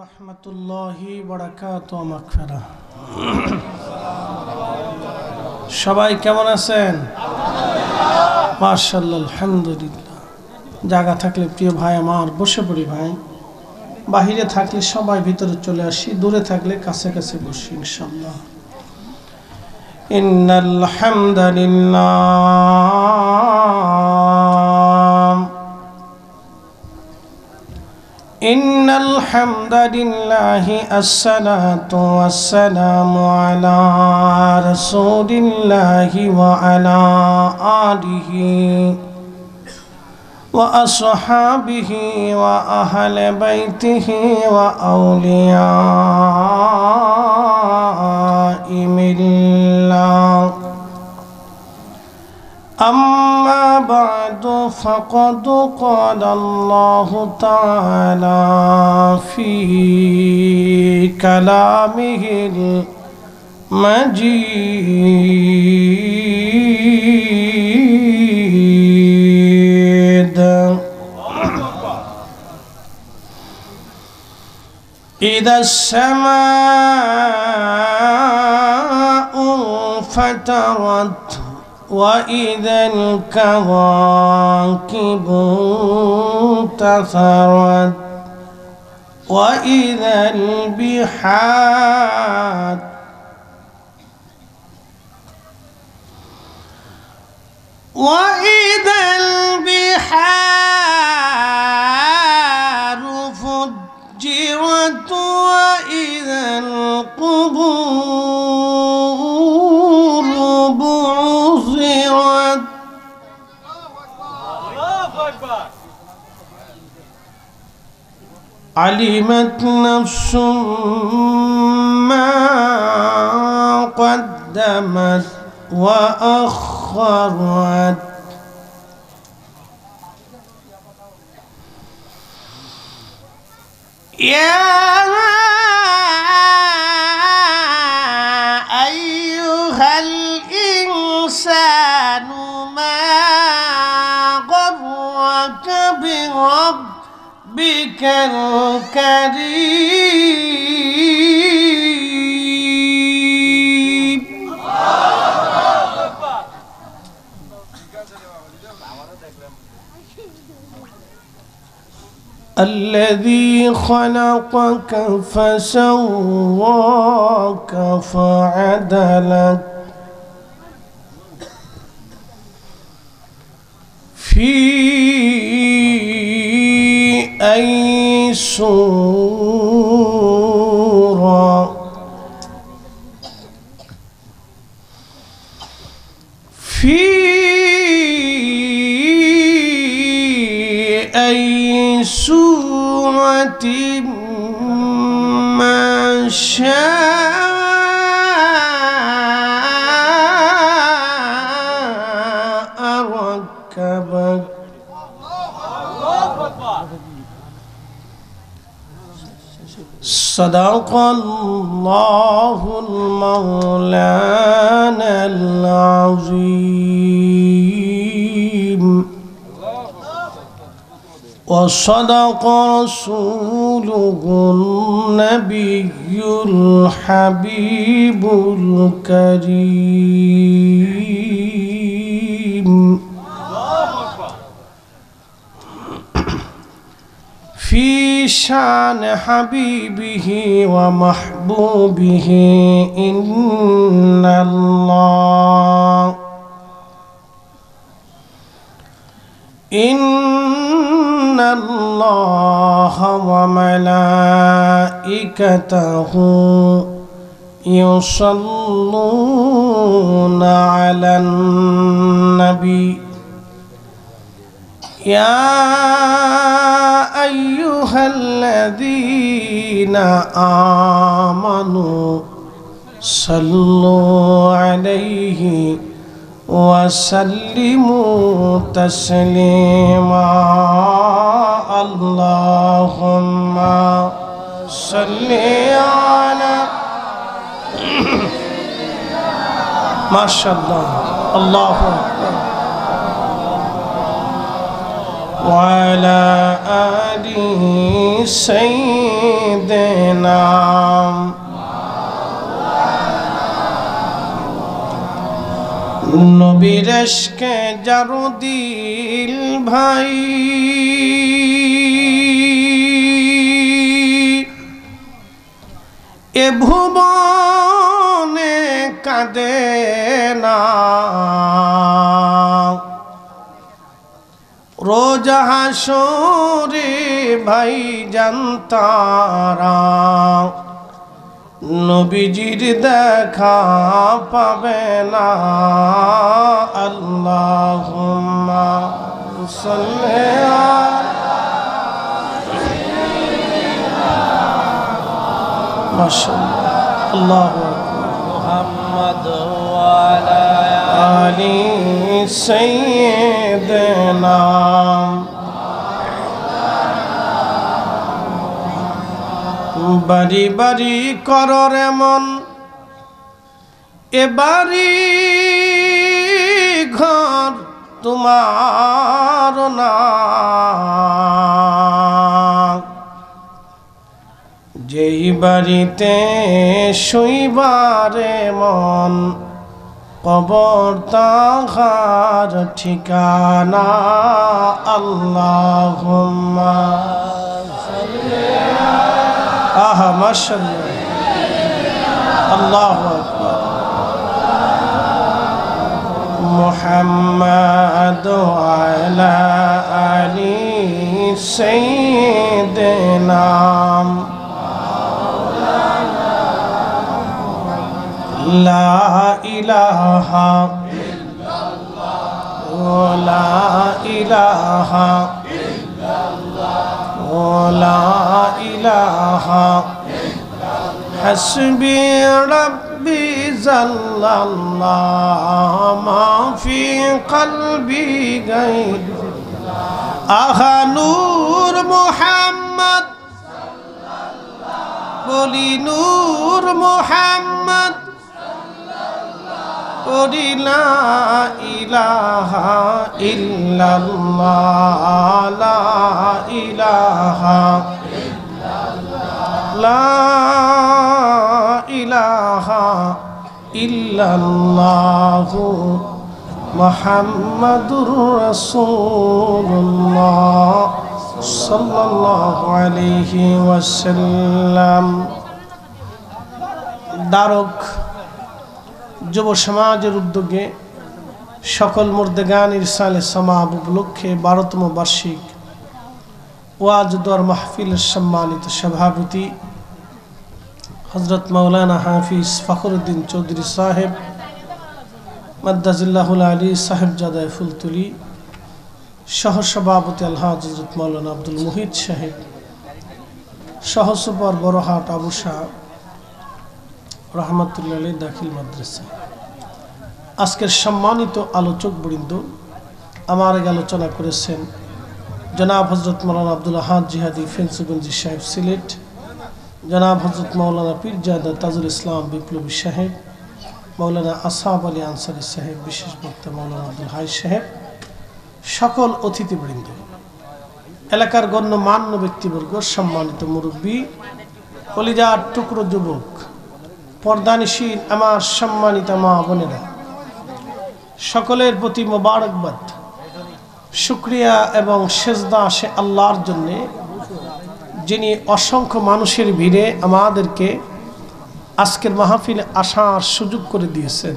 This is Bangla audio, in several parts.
রহমতুল্লাহি বারাকাতুহু মাগফিরা। সবাই কেমন আছেন? মাশাআল্লাহ, আলহামদুলিল্লাহ। জায়গা থাকলে প্রিয় ভাই আমার বসে পড়ি ভাই। বাহিরে থাকলে সবাই ভিতরে চলে আসি, দূরে থাকলে কাছে কাছে বসি ইনশাআল্লাহ। ইন্নাল হামদালিল্লাহ ইন্নাল হামদালিল্লাহি আসসালাতু ওয়াসসালামু আলা রাসূলিল্লাহি ওয়া আলা আলিহি ওয়া আসহাবিহি ওয়া আহলি বাইতিহি ওয়া আউলিয়াই মিল্লাহ। أما بعد فقد قال الله تعالى في كلامه المجيد إذا السماء انفطرت وإذا الكواكب انتثرت وإذا البحار فجرت وإذا القبور بعثرت علمت نفس ما قدمت وأخرت يا أيها الإنسان ما غرك بربك الكريم الذي خلقك فسواك فعدلك في أي صورة سورة ما شاء ركبك صدق الله المولانا العظيم وصدق رسوله النبي الحبيب الكريم في شان حبيبه ومحبوبه إن الله وملائكته يصلون على النبي يا أيها الذين آمنوا صلوا عليه وسلموا تسليما اللهم صل على ما شاء الله الله أكبر وعلى آل سيدنا নবীর ইশকে যার দিল ভাই এ ভুবনে কাঁদে না রোজ হাসরে ভাই জানতারা নবীজির দেখা পাবে না আল্লাহুম্মা সাল্লি আলা মাশাআল্লাহ আল্লাহু আকবার মুহাম্মদ ওয়া আলা আলি সাইয়্যিদিনা বাড়ি বাড়ি করর এমন এ বাড়ি ঘর তোমার না যেই বাড়িতে শুইবারে মন কবর তাহার ঠিকানা আল্লাহুম্মা সাল্লি আহা মাশাআল্লাহ আল্লাহু আকবার মুহাম্মাদ ওয়ালা আলি সাইয়্যিদিনা লা ইলাহা ইল্লাল্লাহ লা ইলাহা لا إله حسبي ربي جل الله ما في قلبي غير نور محمد بولي نور محمد بولي لا إله إلا الله لا إله لا إله إلا الله محمد رسول الله صلى الله عليه وسلم দারক যুব সমাজের উদ্যোগে সকল মুর্দেগান ইরসালে সমাব উপলক্ষে 12তম বার্ষিক ওয়াজ দোয়ার মাহফিলের সম্মানিত সভাপতি হযরত মাওলানা হাফিজ ফখরুদ্দিন চৌধুরী সাহেব মাদ্দাজিল্লাহুল আলী সাহেবজাদা ফুলতুলি সহ সভাপতি আলহাজ হযরত মাওলানা আব্দুল মুহিত সাহেব সহসভার বড়হাট আবু শাহ রহমাতুল্লাহ আলাইহি দাখিল মাদ্রাসা আজকের সম্মানিত আলোচক বৃন্দ আমার আগে আলোচনা করেছেন জনাব হযরত মাওলানা আব্দুল আহাদ জিহাদি ফেন্সুগঞ্জি সাহেব সিলেট জনাব হযরত মাওলানা পীরজাদা তাজুল ইসলাম বিপ্লবী সাহেব মাওলানা আসহাব আলী আনসারী সাহেব বিশেষ বক্তা মাওলানা আব্দুল হাই সাহেব সকল অতিথিবৃন্দ এলাকার গণ্যমান্য ব্যক্তিবর্গ সম্মানিত মুরব্বী কলিজার টুকরো যুবক পর্দানিশীল আমার সম্মানিত মা বোনেরা সকলের প্রতি মোবারকবাদ শুকরিয়া এবং সেজদা আসে আল্লাহর জন্যে যিনি অসংখ্য মানুষের ভিড়ে আমাদেরকে আজকের মাহফিলে আসার সুযোগ করে দিয়েছেন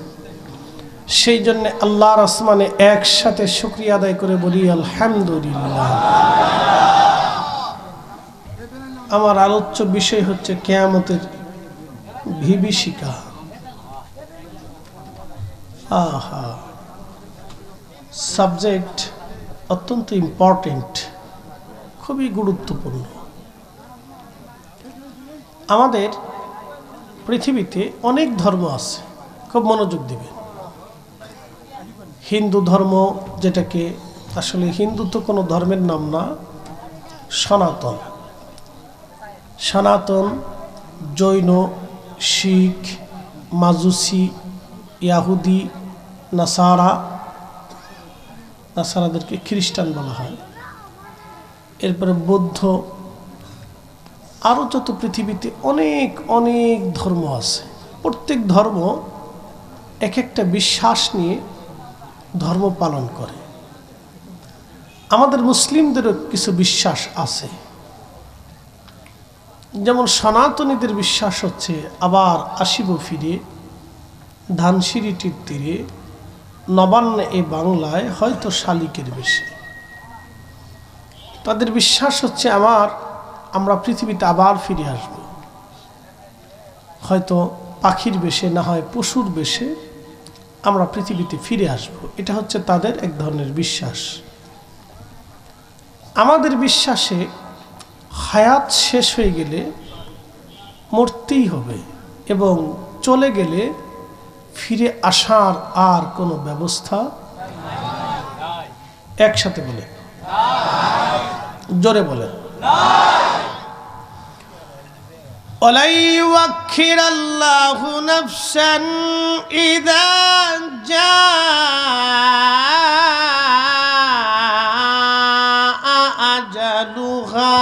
সেই জন্য আল্লাহর আসমানে একসাথে শুকরিয়া আদায় করে বলি আলহামদুলিল্লাহ। আমার আলোচ্য বিষয় হচ্ছে কিয়ামতের বিভীষিকা। আহা, সাবজেক্ট অত্যন্ত ইম্পর্টেন্ট, খুবই গুরুত্বপূর্ণ। আমাদের পৃথিবীতে অনেক ধর্ম আছে, খুব মনোযোগ দিবেন। হিন্দু ধর্ম, যেটাকে আসলে হিন্দু তো কোনো ধর্মের নাম না, সনাতন। সনাতন, জৈন, শিখ, মাজুসি, ইয়াহুদি, নাসারাদেরকে খ্রিস্টান বলা হয়। এরপরে বৌদ্ধ, আরও যত পৃথিবীতে অনেক অনেক ধর্ম আছে। প্রত্যেক ধর্ম এক একটা বিশ্বাস নিয়ে ধর্ম পালন করে। আমাদের মুসলিমদেরও কিছু বিশ্বাস আছে, যেমন সনাতনীদের বিশ্বাস হচ্ছে আবার আসিব ফিরে, ধানসিঁড়িটির তীরে, নবান্ন এ বাংলায় হয়তো শালিকের বেশে। তাদের বিশ্বাস হচ্ছে আমরা পৃথিবীতে আবার ফিরে আসব, হয়তো পাখির বেশে, না হয় পশুর বেশে আমরা পৃথিবীতে ফিরে আসব। এটা হচ্ছে তাদের এক ধরনের বিশ্বাস। আমাদের বিশ্বাসে হায়াত শেষ হয়ে গেলে মরতেই হবে এবং চলে গেলে ফিরে আসার আর কোনো ব্যবস্থা, একসাথে বলে, জোরে বলেন, ওয়ালা ইউআখিরাল্লাহু নাফসান ইযা জাআ আজালুহা।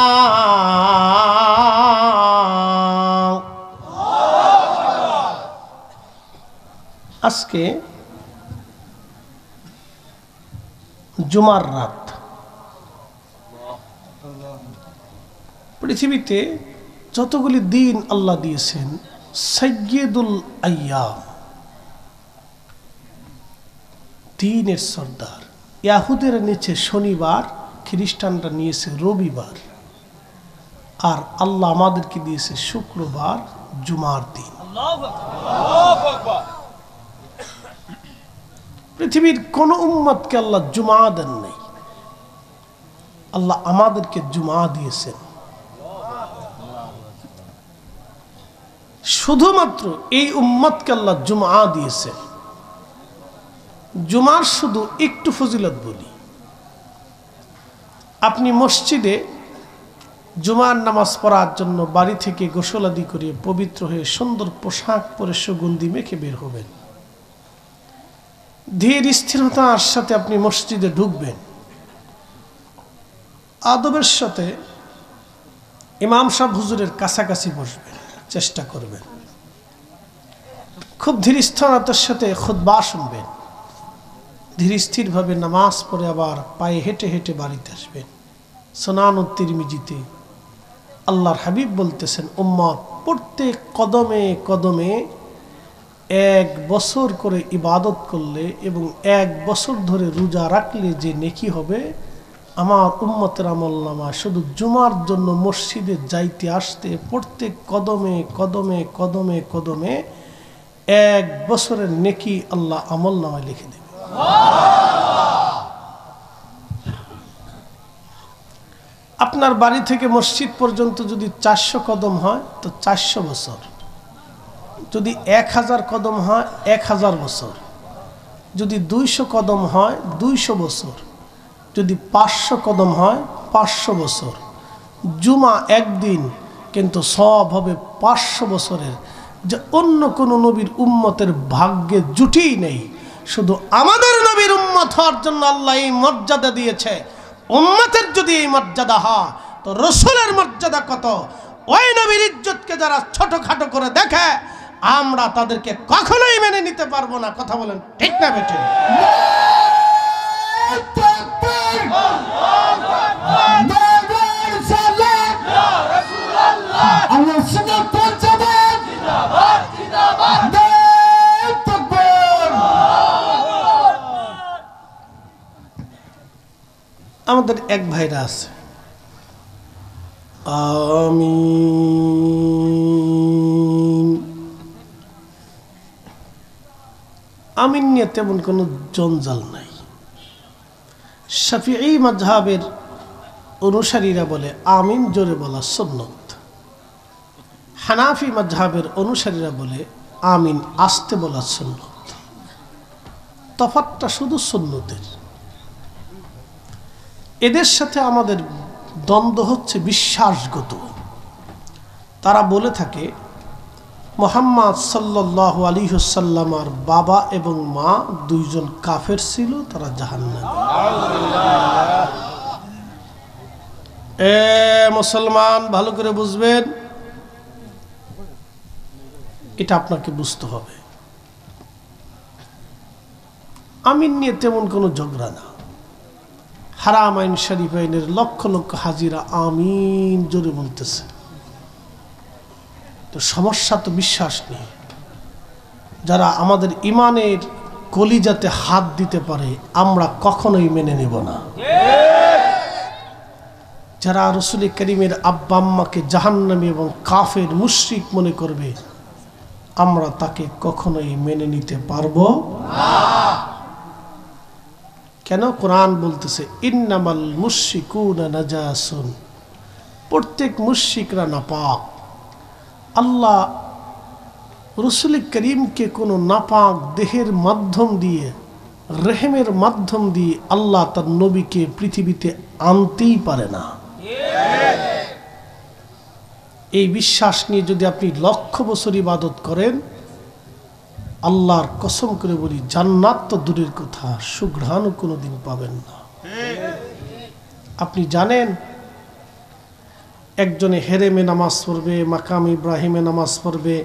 আজকে জুমার রাত। পৃথিবীতে যতগুলি দিন আল্লাহ দিয়েছেন, সাইয়্যিদুল আইয়াম, দিনের সর্দার। ইয়াহুদের নিচে শনিবার, খ্রিস্টানরা নিয়েছে রবিবার, আর আল্লাহ আমাদেরকে দিয়েছে শুক্রবার, জুমার দিন। পৃথিবীর কোন উম্মতকে আল্লাহ জুমা দেন নাই, আল্লাহ আমাদেরকে জুমা দিয়েছেন। শুধুমাত্র এই উম্মতকে আল্লাহ জুমা দিয়েছেন। জুমার শুধু একটু ফজিলত বলি। আপনি মসজিদে জুমার নামাজ পড়ার জন্য বাড়ি থেকে গোসল আদি করে পবিত্র হয়ে সুন্দর পোশাক পরে সুগন্ধি মেখে বের হবেন। ধীর স্থিরতার সাথে আপনি মসজিদে ঢুকবেন, আদবের সাথে ইমাম সাহেব হুজুরের কাছাকাছি বসবেন, চেষ্টা করবেন। খুব ধীর স্থিরতার সাথে খুতবা শুনবেন, ধীর স্থিরভাবে নামাজ পড়ে আবার পায়ে হেঁটে হেঁটে বাড়িতে আসবেন। সুনানুত তিরমিজিতে আল্লাহর হাবিব বলতেছেন, উম্মত প্রত্যেক কদমে কদমে 1 বছর করে ইবাদত করলে এবং 1 বছর ধরে রোজা রাখলে যে নেকি হবে, আমার উম্মতের আমলনামা শুধু জুমার জন্য মসজিদে যাইতে আসতে প্রত্যেক কদমে কদমে কদমে কদমে 1 বছরের নেকি আল্লাহ আমলনামায় লিখে দেবে। আপনার বাড়ি থেকে মসজিদ পর্যন্ত যদি 400 কদম হয় তো 400 বছর, যদি 1000 কদম হয় 1000 বছর, যদি 200 কদম হয় 200 বছর, যদি 500 কদম হয় 500 বছর। জুমা একদিন, কিন্তু সব হবে 500 বছরের, যে অন্য কোন নবীর উম্মতের ভাগ্যে জুটেই নেই। শুধু আমাদের নবীর উম্মত হওয়ার জন্য আল্লাহ এই মর্যাদা দিয়েছে। উম্মতের যদি এই মর্যাদা হয় তো রসুলের মর্যাদা কত? ওই নবীর ইজ্জতকে যারা ছোটখাটো করে দেখে, আমরা তাদেরকে কখনোই মেনে নিতে পারবো না। কথা বলেন ঠিক না বেটে? আমাদের এক ভাইরা আছে, আমিন আমিন নিয়ে তেমন কোনো জঞ্জাল নাই। শাফিঈ মাযহাবের অনুসারীরা বলে আমিন জোরে বলা সুন্নত। হানাফি মাযহাবের অনুসারীরা বলে আমিন আস্তে বলা সুন্নত। তফাৎটা শুধু সুন্নতের। এদের সাথে আমাদের দ্বন্দ্ব হচ্ছে বিশ্বাসগত। তারা বলে থাকে মুহাম্মদ সাল্লাল্লাহু আলাইহি ওয়াসাল্লামের বাবা এবং মা দুইজন কাফের ছিল, তারা জাহান্নামী। মুসলমান ভালো করে বুঝবেন, এটা আপনাকে বুঝতে হবে। আমিন নিয়ে তেমন কোনো ঝগড়া না। হারাম আইন শরীফ আইনের লক্ষ লক্ষ হাজিরা আমিন জোরে বলতেছে। তো সমস্যা তো বিশ্বাস নেই। যারা আমাদের ইমানের কলিজাতে হাত দিতে পারে আমরা কখনোই মেনে নেব না। যারা রাসূল করিমের আব্বা আম্মাকে জাহান্নামী এবং কাফের মুশরিক মনে করবে আমরা তাকে কখনোই মেনে নিতে পারবো না। কেন? কোরআন বলতেছে ইন্নামাল মুশরিকুনা নাজাসুন, প্রত্যেক মুশরিকরা নাপাক। আল্লাহ রাসূল করিমকে কোনো নাপাক দেহের মাধ্যম দিয়ে, রেহেমের মাধ্যম দিয়ে আল্লাহ তার নবীকে পৃথিবীতে আনতেই পারে না। এই বিশ্বাস নিয়ে যদি আপনি লক্ষ বছর ইবাদত করেন, আল্লাহর কসম করে বলি জান্নাত তো দূরের কথা, সুঘ্রাণও কোনোদিন পাবেন না। আপনি জানেন একজনে হেরেমে নামাজ পড়বে, মাকাম ইব্রাহিমে নামাজ পড়বে,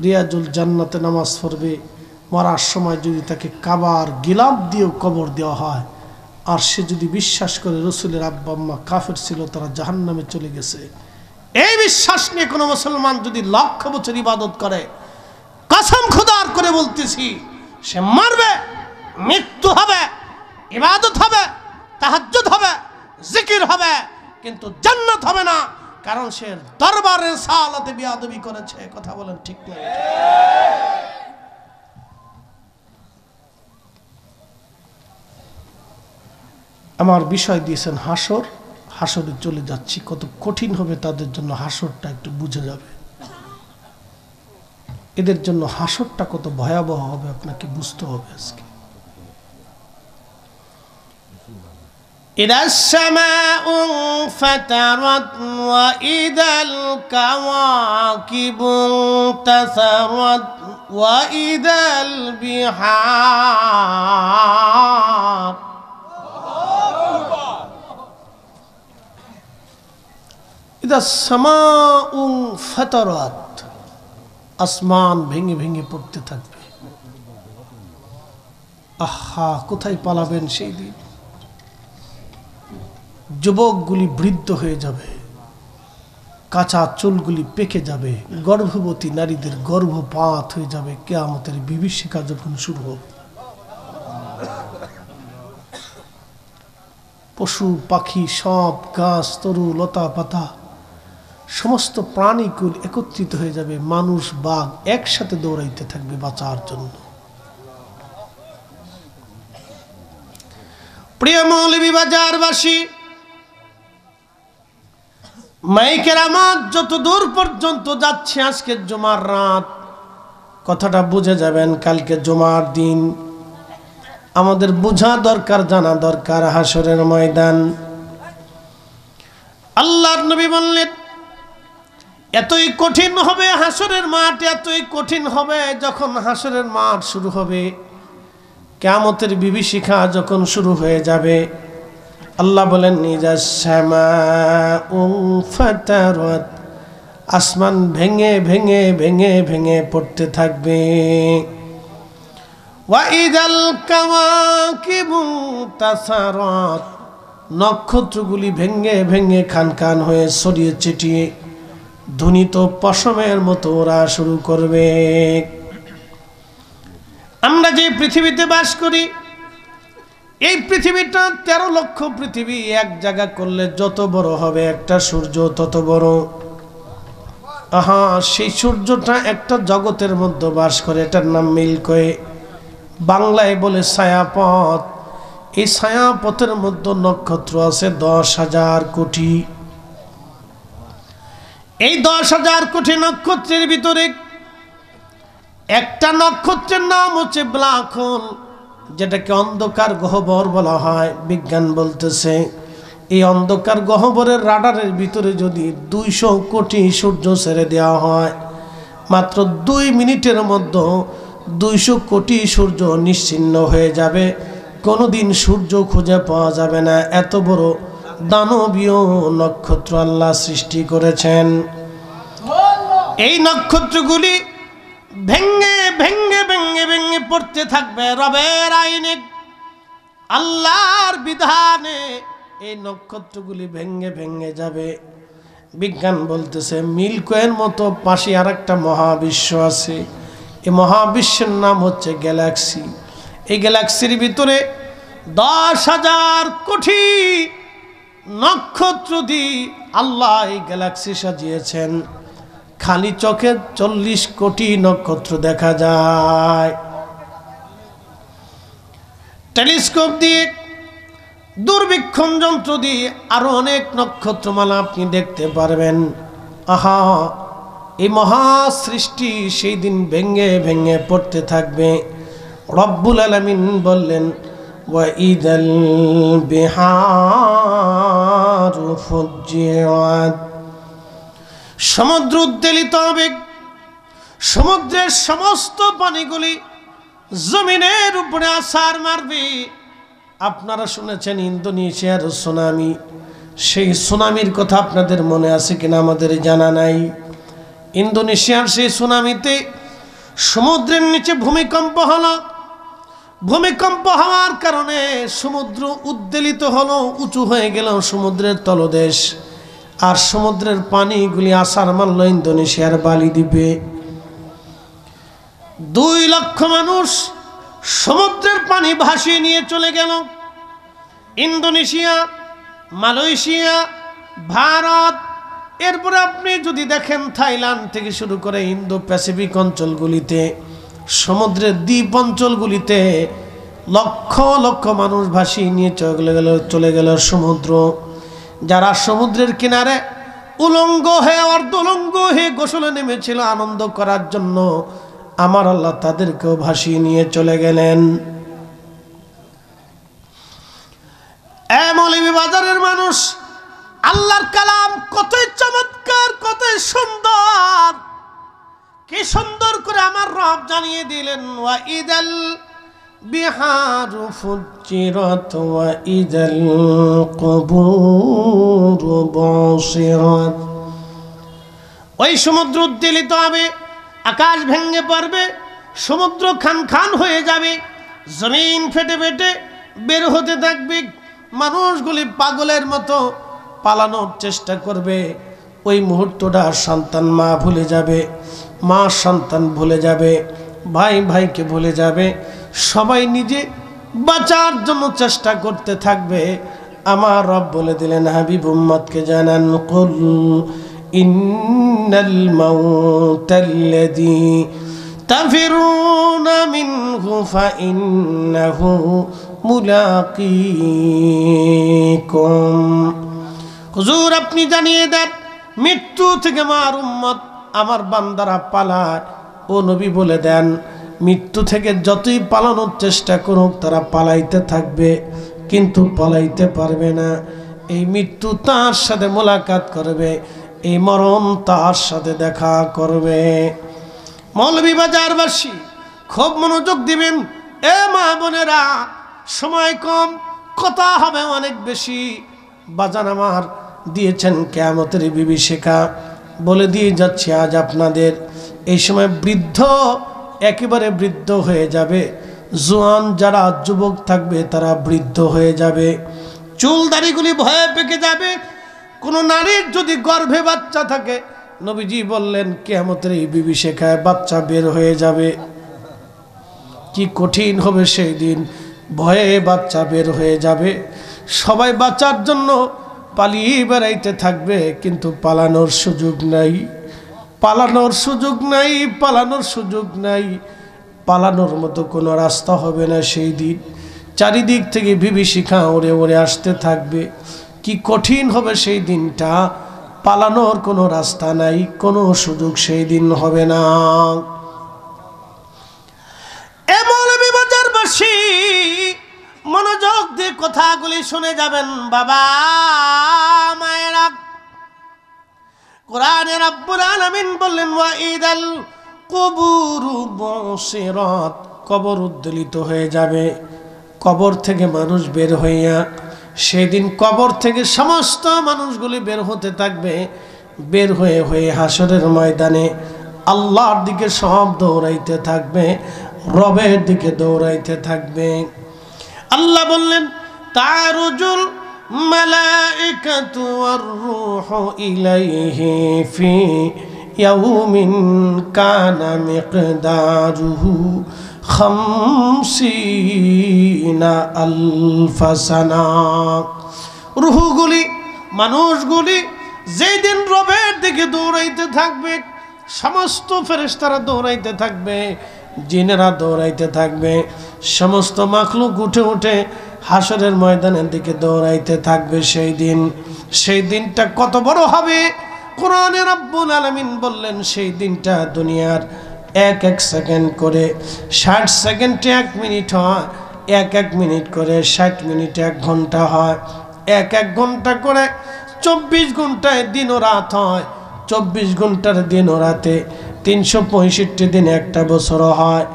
রিয়াজুল জান্নাতে নামাজ পড়বে, মরার সময় যদি তাকে কাবার গিলাফ দিয়েও কবর দেওয়া হয়, আর সে যদি বিশ্বাস করে রাসূলের আব্বা আম্মা কাফের ছিল, তারা জাহান্নামে চলে গেছে, এই বিশ্বাস নিয়ে কোনো মুসলমান যদি লক্ষ বছর ইবাদত করে, কসম খোদার করে বলতেছি সে মরবে, মৃত্যু হবে, ইবাদত হবে, তাহাজ্জুদ হবে, জিকির হবে, কিন্তু জান্নাত হবে না। কারণ সে দরবারে সালাতে বিয়াদবি করেছে। কথা বলেন ঠিক না? আমার বিষয় দিয়েছেন হাসর। হাসরে চলে যাচ্ছি, কত কঠিন হবে তাদের জন্য হাসরটা একটু বুঝে যাবে। এদের জন্য হাসরটা কত ভয়াবহ হবে আপনাকে বুঝতে হবে আজকে। ইদাস সামাউ ফাতারাত ওয়া ইদাল কাওয়াকিবু তাসারাত ওয়া ইদাল বিহার। ইদাস সামাউ ফাতারাত, আসমান ভেঙে ভেঙে পড়তে থাকবে। আহা, কোথায় পালাবেন সেই দিন? যুবকগুলি বৃদ্ধ হয়ে যাবে, কাঁচা চুলগুলি পেকে যাবে, গর্ভবতী নারীদের গর্ভপাত হয়ে যাবে। কিয়ামতের বিভীষিকা যখন শুরু হবে, পশু পাখি সব, গাছ তরু লতা পাতা সমস্ত প্রাণীকুল একত্রিত হয়ে যাবে। মানুষ বাঘ একসাথে দৌড়াইতে থাকবে বাঁচার জন্য। প্রিয় মৌলভীবাজারবাসী, মাইকের আমার যত দূর পর্যন্ত যাচ্ছে, আজকে জুমার রাত, কথাটা বুঝে যাবেন। কালকে জুমার দিন, আমাদের বোঝা দরকার, জানা দরকার হাসরের ময়দান। আল্লাহর নবী বললেন এতই কঠিন হবে হাসরের মাঠ, এতই কঠিন হবে যখন হাসরের মাঠ শুরু হবে, কিয়ামতের বিভীষিকা যখন শুরু হয়ে যাবে। আল্লাহ বলেন ইদাস সামাউ ফাতারাত, আসমান ভেঙে ভেঙে ভেঙে ভেঙে পড়তে থাকবে। ওয়া ইদাল কাওয়াকিবু তাসারাত, নক্ষত্রগুলি ভেঙে ভেঙে খান খান হয়ে ছড়িয়ে ছিটিয়ে ধ্বনিত পশমের মতো ওরা শুরু করবে। আমরা যে পৃথিবীতে বাস করি, এই পৃথিবীটা 13 লক্ষ পৃথিবী এক জায়গা করলে যত বড় হবে একটা সূর্য তত বড়। আহা, সেই সূর্যটা একটা জগতের মধ্যে বাস করে, এটার নাম মিল্কওয়ে, বাংলায় বলে ছায়াপথ। এই ছায়াপথের মধ্যে নক্ষত্র আছে 10,000 কোটি। এই 10,000 কোটি নক্ষত্রের ভিতরে একটা নক্ষত্রের নাম হচ্ছে ব্ল্যাক হোল, যেটাকে অন্ধকার গহ্বর বলা হয়। বিজ্ঞান বলতেছে এই অন্ধকার গহ্বরের রাডারের ভিতরে যদি 200 কোটি সূর্য ছেড়ে দেওয়া হয়, মাত্র 2 মিনিটের মধ্যে 200 কোটি সূর্য নিশ্চিহ্ন হয়ে যাবে। কোনোদিন সূর্য খুঁজে পাওয়া যাবে না। এত বড় দানবীয় নক্ষত্র আল্লাহ সৃষ্টি করেছেন। এই নক্ষত্রগুলি ভেঙ্গে ভেঙ্গে ভেঙ্গে ভেঙ্গে পড়তে থাকবে রবের আইনে, আল্লাহর বিধানে এই নক্ষত্রগুলি ভেঙ্গে ভেঙ্গে যাবে। বিজ্ঞান বলতেছে মিল্কওয়ের মতো পাশে আর একটা মহাবিশ্ব আছে, এই মহাবিশ্বের নাম হচ্ছে গ্যালাক্সি। এই গ্যালাক্সির ভিতরে 10,000 কোটি নক্ষত্র দিয়ে আল্লাহ এই গ্যালাক্সি সাজিয়েছেন। খালি চোখে 40 কোটি নক্ষত্র দেখা যায়। টেলিস্কোপ দিয়ে, দূরবীক্ষণ যন্ত্র দিয়ে আরো অনেক নক্ষত্রমালা আপনি দেখতে পারবেন। আহা, এই মহা সৃষ্টি সেই দিন ভেঙ্গে ভেঙ্গে পড়তে থাকবে। রব্বুল আলামিন বললেন ওয়াইদাল বিহারু ফুজ্জিরাত, সমুদ্র উদ্বেলিত হবে, সমুদ্রের সমস্ত পানিগুলি জমিনের উপরে আছাড় মারবে। আপনারা শুনেছেন ইন্দোনেশিয়ার সুনামি, সেই সুনামির কথা আপনাদের মনে আছে কিনা আমাদের জানা নাই। ইন্দোনেশিয়ার সেই সুনামিতে সমুদ্রের নিচে ভূমিকম্প হলো। ভূমিকম্প হওয়ার কারণে সমুদ্র উদ্বেলিত হলো, উঁচু হয়ে গেল সমুদ্রের তলদেশ, আর সমুদ্রের পানিগুলি আছাড় মারল ইন্দোনেশিয়ার বালি দ্বীপে। 2 লক্ষ মানুষ সমুদ্রের পানি ভাসিয়ে নিয়ে চলে গেল। ইন্দোনেশিয়া, মালয়েশিয়া, ভারত, এরপরে আপনি যদি দেখেন থাইল্যান্ড থেকে শুরু করে ইন্দো প্যাসিফিক অঞ্চলগুলিতে, সমুদ্রের দ্বীপ অঞ্চলগুলিতে লক্ষ লক্ষ মানুষ ভাসিয়ে নিয়ে চলে গেল সমুদ্র। যারা সমুদ্রের কিনারে উলঙ্গ হয়ে অর্ধ উলঙ্গ হয়ে গোসলে নেমেছিল আনন্দ করার জন্য, আমার আল্লাহ তাদেরকেও ভাসিয়ে নিয়ে চলে গেলেন। মৌলভীবাজারের মানুষ, আল্লাহর কালাম কতই চমৎকার, কতই সুন্দর, কি সুন্দর করে আমার রব জানিয়ে দিলেন ওয়াইদাল বিহারু ফুজ্জিরাত ওয়াইদাল কুবুরু বুসিরাত। ওই সমুদ্র উদ্বেলিত হবে, আকাশ ভেঙে পড়বে, সমুদ্র খান খান হয়ে যাবে, জমিন ফেটে ফেটে বের হতে থাকবে। মানুষগুলি পাগলের মতো পালানোর চেষ্টা করবে। ওই মুহূর্তটা সন্তান মা ভুলে যাবে, মা সন্তান ভুলে যাবে, ভাই ভাইকে ভুলে যাবে, সবাই নিজে বাঁচার জন্য চেষ্টা করতে থাকবে। আমার রব বলে দিলেন হাবিব উম্মতকে জানান, কুল ইন্নাল মাউতাল্লাযী তাফিরুনা মিনহু ফাইন্নাহু মুলাকীকুম। হুজুর আপনি জানিয়ে দেন মৃত্যু থেকে আমার উম্মত, আমার বান্দারা পালায়। ও নবী বলে দেন মৃত্যু থেকে যতই পালানোর চেষ্টা করুক তারা পালাইতে থাকবে, কিন্তু পালাইতে পারবে না। এই মৃত্যু তার সাথে মোলাকাত করবে, এই মরণ তার সাথে দেখা করবে। মৌলভীবাজারবাসী খুব মনোযোগ দিবেন। এ মা বোনেরা, সময় কম, কথা হবে অনেক বেশি। বাজান আমার দিয়েছেন কিয়ামতের বিভীষিকা, বলে দিয়ে যাচ্ছি আজ আপনাদের। এই সময় বৃদ্ধ একেবারে বৃদ্ধ হয়ে যাবে, জোয়ান যারা যুবক থাকবে তারা বৃদ্ধ হয়ে যাবে, চুল দাড়িগুলি ভয়ে পেকে যাবে। কোনো নারীর যদি গর্ভে বাচ্চা থাকে, নবীজি বললেন কিয়ামতের এই বিভীষিকায় বাচ্চা বের হয়ে যাবে। কি কঠিন হবে সেই দিন, ভয়ে বাচ্চা বের হয়ে যাবে। সবাই বাঁচার জন্য পালিয়ে বেড়াইতে থাকবে, কিন্তু পালানোর সুযোগ নাই, পালানোর সুযোগ নাই, পালানোর সুযোগ নাই। পালানোর মতো কোনো রাস্তা হবে না সেই দিন। চারিদিক থেকে বিভীষিকা ওড়ে ওড়ে আসতে থাকবে। কি কঠিন হবে সেই দিনটা, পালানোর কোনো রাস্তা নাই, কোনো সুযোগ সেই দিন হবে না। মৌলভীবাজারবাসী মনোযোগ দিয়ে কথাগুলি শুনে যাবেন বাবা মায়েরা। কোরআনে রব্বুল আলামিন বললেন ওয়াইদাল কুবুরু বুসিরাত, কবর উদ্বেলিত হয়ে যাবে। কবর থেকে মানুষ বের হইয়া সেদিন কবর থেকে সমস্ত মানুষগুলি বের হতে থাকবে, বের হয়ে হয়ে হাসরের ময়দানে আল্লাহর দিকে সব দৌড়াইতে থাকবে, রবের দিকে দৌড়াইতে থাকবে। আল্লাহ বললেন তারুজুল মালাইকাতু ওয়ার রূহু ইলাইহি ফি ইয়াউমিন কানা মিকদারুহু 50 আলফা সানা। রূহগুলি, মানুষগুলি যেই দিন রবের দিকে দৌড়াইতে থাকবে, সমস্ত ফেরেশতারা দৌড়াইতে থাকবে, জিনেরা দৌড়াইতে থাকবে, সমস্ত মাখলুক উঠে উঠে হাসরের ময়দানের দিকে দৌড়াইতে থাকবে। সেই দিনটা কত বড় হবে! কোরআনে রব্বুল আলামিন বললেন সেই দিনটা দুনিয়ার এক এক সেকেন্ড করে 60 সেকেন্ডে 1 মিনিট হয়, এক মিনিট করে 60 মিনিটে 1 ঘন্টা হয়, এক ঘন্টা করে 24 ঘন্টায় দিন ও রাত হয়, 24 ঘন্টার দিন ও রাতে 365 দিন একটা বছর হয়।